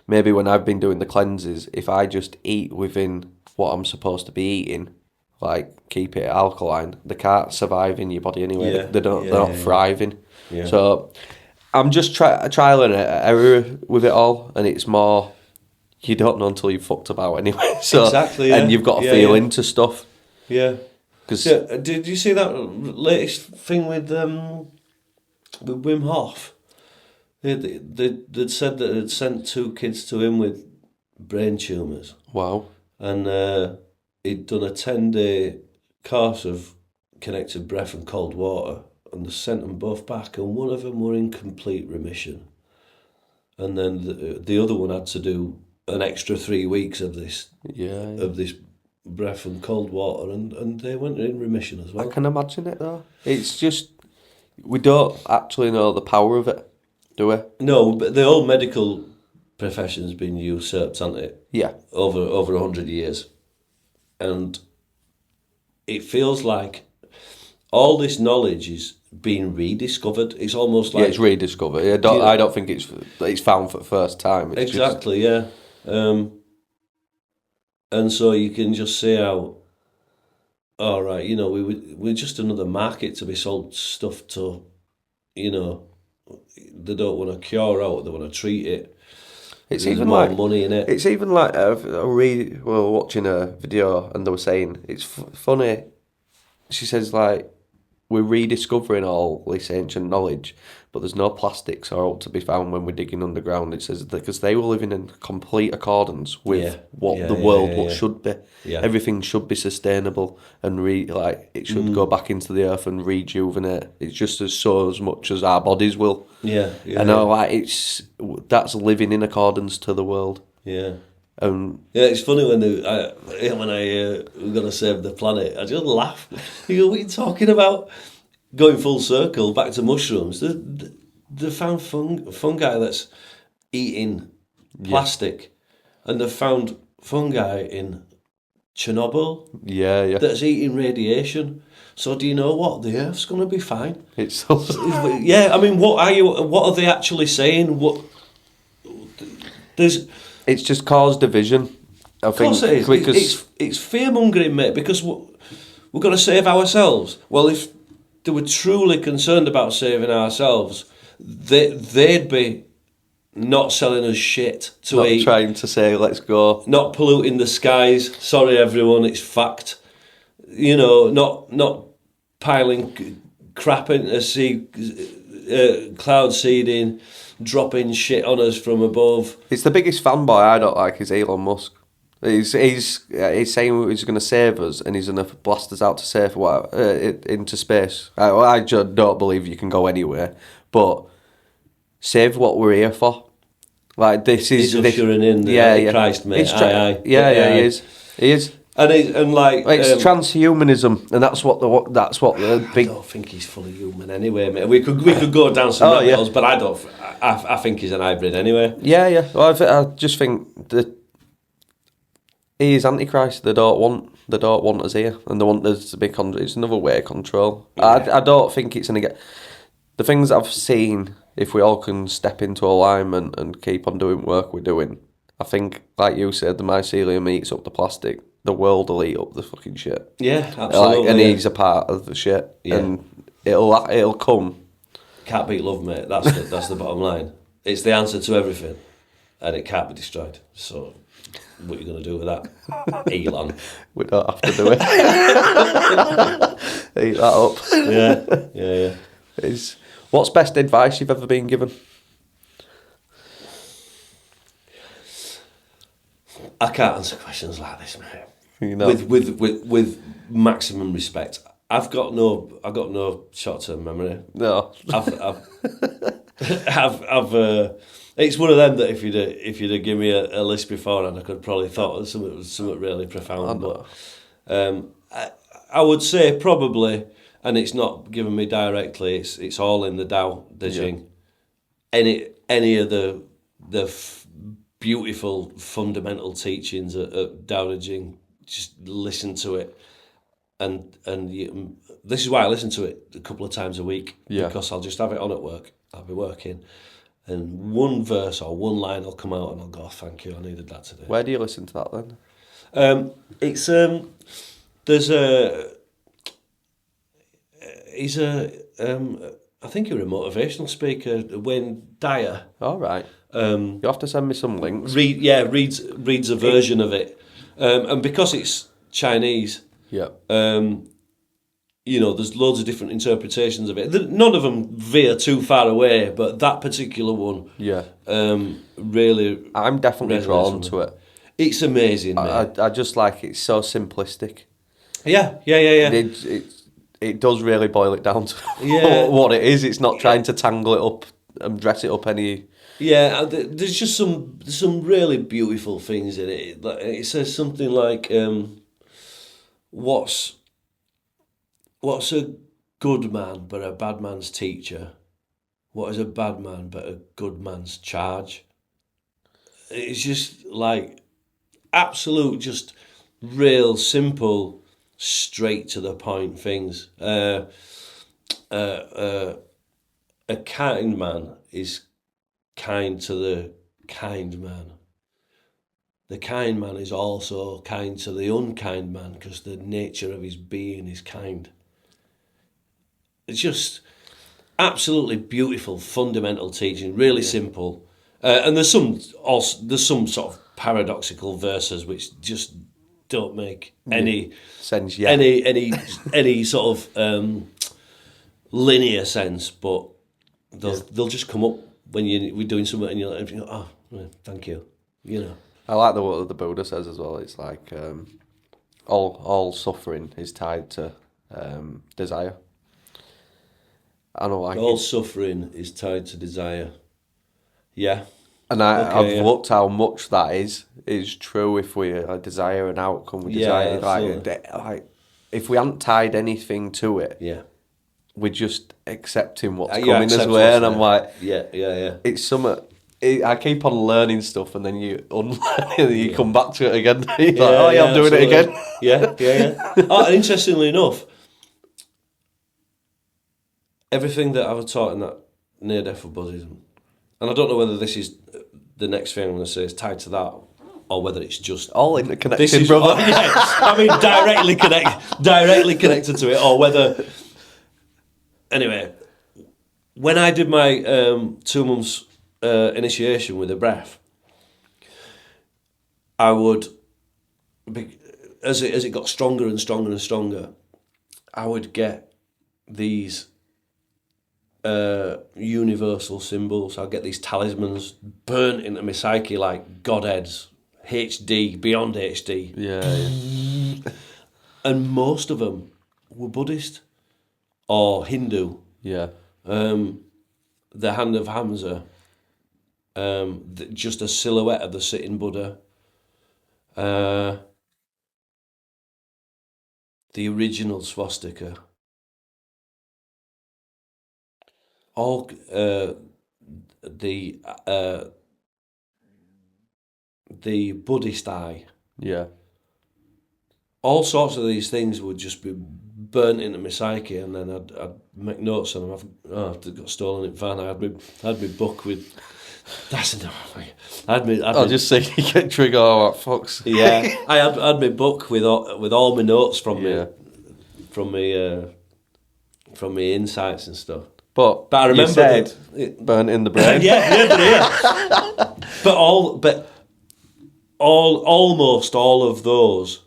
maybe when I've been doing the cleanses, if I just eat within what I'm supposed to be eating, like keep it alkaline, they can't survive in your body anyway. Yeah. They're not thriving. Yeah. So I'm just trial and error with it all, and it's more you don't know until you've fucked about anyway. So exactly, yeah. And you've ed to feel into stuff. Yeah. Cause did you see that latest thing with Wim Hof? They'd said that they'd sent 2 kids to him with brain tumours. Wow. And he'd done a 10-day course of connected breath and cold water, and they sent them both back, and one of them were in complete remission. And then the other one had to do an extra 3 weeks of this of this breath and cold water, and they went in remission as well. I can imagine it though. It's just we don't actually know the power of it, do we? No, but the whole medical profession's been usurped, hasn't it? Yeah. Over 100 years. And it feels like all this knowledge is being rediscovered. It's almost like... Yeah, it's rediscovered. I don't think it's found for the first time. It's exactly, yeah. And so you can just see how, all right, we're just another market to be sold stuff to, they don't want to cure out, they want to treat it. It's There's even more like money in it. It's even like we were watching a video and they were saying it's funny. She says like we're rediscovering all this ancient knowledge, but but there's no plastics or else to be found when we're digging underground. It says that because they were living in complete accordance with what the world should be. Yeah. Everything should be sustainable and it should go back into the earth and rejuvenate. It's just as much as our bodies will. Yeah. And that's living in accordance to the world. Yeah. Yeah, it's funny when we're going to save the planet, I just laugh. You go, what are you talking about? Going full circle, back to mushrooms. They found fungi that's eating plastic. And they found fungi in Chernobyl that's eating radiation. So do you know what? The Earth's going to be fine. It's yeah, I mean, what are they actually saying? It's just caused division. I think. Of course it is. Because it's fear-mongering, mate, because we're going to save ourselves. Well, if they were truly concerned about saving ourselves, they'd be not selling us shit to not eat. trying to say, let's go. Not polluting the skies. Sorry, everyone, it's fact. You know, not piling crap into cloud seeding, dropping shit on us from above. It's the biggest fanboy I don't like is Elon Musk. He's saying he's going to save us and he's going to blast us out to safe into space. I just don't believe you can go anywhere, but save what we're here for. Like this is He's ushering in the Christ, mate. He is. He is. And It's transhumanism, and that's what the big. I don't think he's fully human anyway, mate. We could go down some rabbit holes, but I think he's an hybrid anyway. Yeah. Well, I just think that he is Antichrist. They don't want us here, and they want us to be. It's another way of control. Yeah. I don't think it's gonna get the things I've seen. If we all can step into alignment and keep on doing work we're doing, I think, like you said, the mycelium eats up the plastic. The world will eat up the fucking shit. Yeah, absolutely. And he's a part of the shit. Yeah. And it'll come. Can't beat love, mate. That's the bottom line. It's the answer to everything, and it can't be destroyed. So, what are you going to do with that, Elon? We don't have to do it. Eat that up. Yeah. What's best advice you've ever been given? I can't answer questions like this, mate. You know. With maximum respect. I've got no short-term memory. No. It's one of them that if you'd have given me a list beforehand, I could have probably thought of something really profound. But I would say probably, and it's not given me directly. It's all in the Tao Te Ching. Yeah. Any of the beautiful fundamental teachings of Tao Te Ching, just listen to it, and this is why I listen to it a couple of times a week, because I'll just have it on at work. I'll be working, and one verse or one line will come out, and I'll go, oh, "Thank you, I needed that today." Where do you listen to that then? It's there's I think you're a motivational speaker, Wayne Dyer. All right. You have to send me some links. Reads a version of it, and because it's Chinese, there's loads of different interpretations of it. None of them veer too far away, but that particular one, really. I'm definitely drawn to it. It's amazing, mate. I just like it's so simplistic. Yeah. It does really boil it down to what it is. It's not trying to tangle it up and dress it up any. Yeah, there's just some really beautiful things in it. It says something like, "What's a good man but a bad man's teacher? What is a bad man but a good man's charge?" It's just like absolute, just real simple, straight to the point things. A kind man is kind to the kind man. The kind man is also kind to the unkind man because the nature of his being is kind. It's just absolutely beautiful, fundamental teaching, really simple. And there's some sort of paradoxical verses which just don't make any sense. Any sort of linear sense, but they'll just come up when we're doing something and you're like, oh, well, thank you, you know. I like what the Buddha says as well. It's like all suffering is tied to desire. I don't like all it. suffering is tied to desire. Yeah. And I've looked how much that is true. If we desire an outcome, we desire like if we hadn't tied anything to it, we're just accepting what's coming as well. And I'm like, it's something. I keep on learning stuff, and then you unlearn it, and you come back to it again. You're like, I'm doing it again. Yeah. Oh, and interestingly enough, everything that I was taught in that near-death for Buddhism, and I don't know whether this is the next thing I'm going to say is tied to that, or whether it's just all interconnected, brother. I mean, directly connected to it, or whether. Anyway, when I did my 2 months initiation with the breath, I would, as it got stronger and stronger and stronger, I would get these universal symbols. I'll get these talismans burnt into my psyche like godheads, HD, beyond HD. Yeah. And most of them were Buddhist or Hindu. Yeah. The hand of Hamza, just a silhouette of the sitting Buddha. The original swastika. All the Buddhist eye. Yeah. All sorts of these things would just be burnt into my psyche, and then I'd make notes on them. I've got stolen in van. I had my book with. That's enough. I'll just say you get trigger. Oh, fucks. Yeah, I had my book with all my notes from my insights and stuff. But I remember you said burnt in the brain. yeah. But almost all of those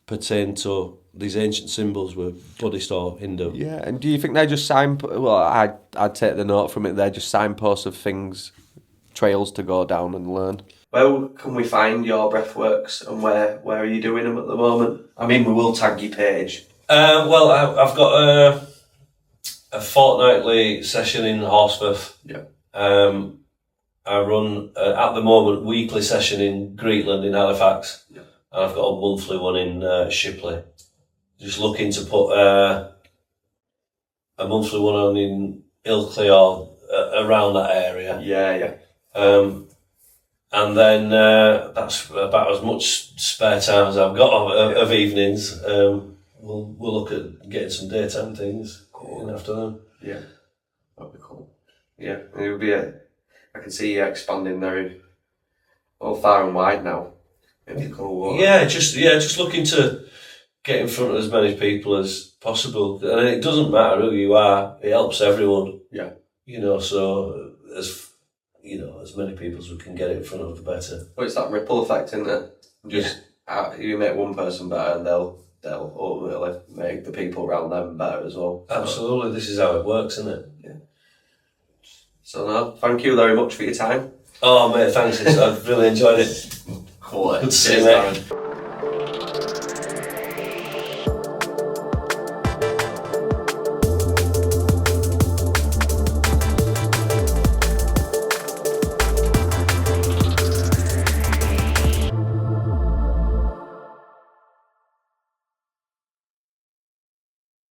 pertain to these ancient symbols were Buddhist or Hindu. Yeah, and do you think they're just well, I'd take the note from it, they're just signposts of things, trails to go down and learn. Where can we find your breathworks, and where are you doing them at the moment? I mean, we will tag your page. Well, I've got a fortnightly session in Horsforth. Yeah. I run, at the moment, weekly session in Greetland in Halifax. Yeah. And I've got a monthly one in Shipley. Just looking to put a monthly one on in Ilkley or around that area. Yeah. And then that's about as much spare time as I've got of evenings. We'll look at getting some daytime things in after them. Yeah, that'd be cool. Yeah, it would be I can see you expanding very far and wide now. It'd be cool. Just looking to get in front of as many people as possible. And it doesn't matter who you are; it helps everyone. Yeah. So as many people as we can get in front of, the better. But it's that ripple effect, isn't it? Just you make one person better, and they'll ultimately make the people around them better as well. Absolutely, this is how it works, isn't it? Yeah. So no, thank you very much for your time. Oh mate, thanks. I've really enjoyed it. Cool. Good to see you, mate.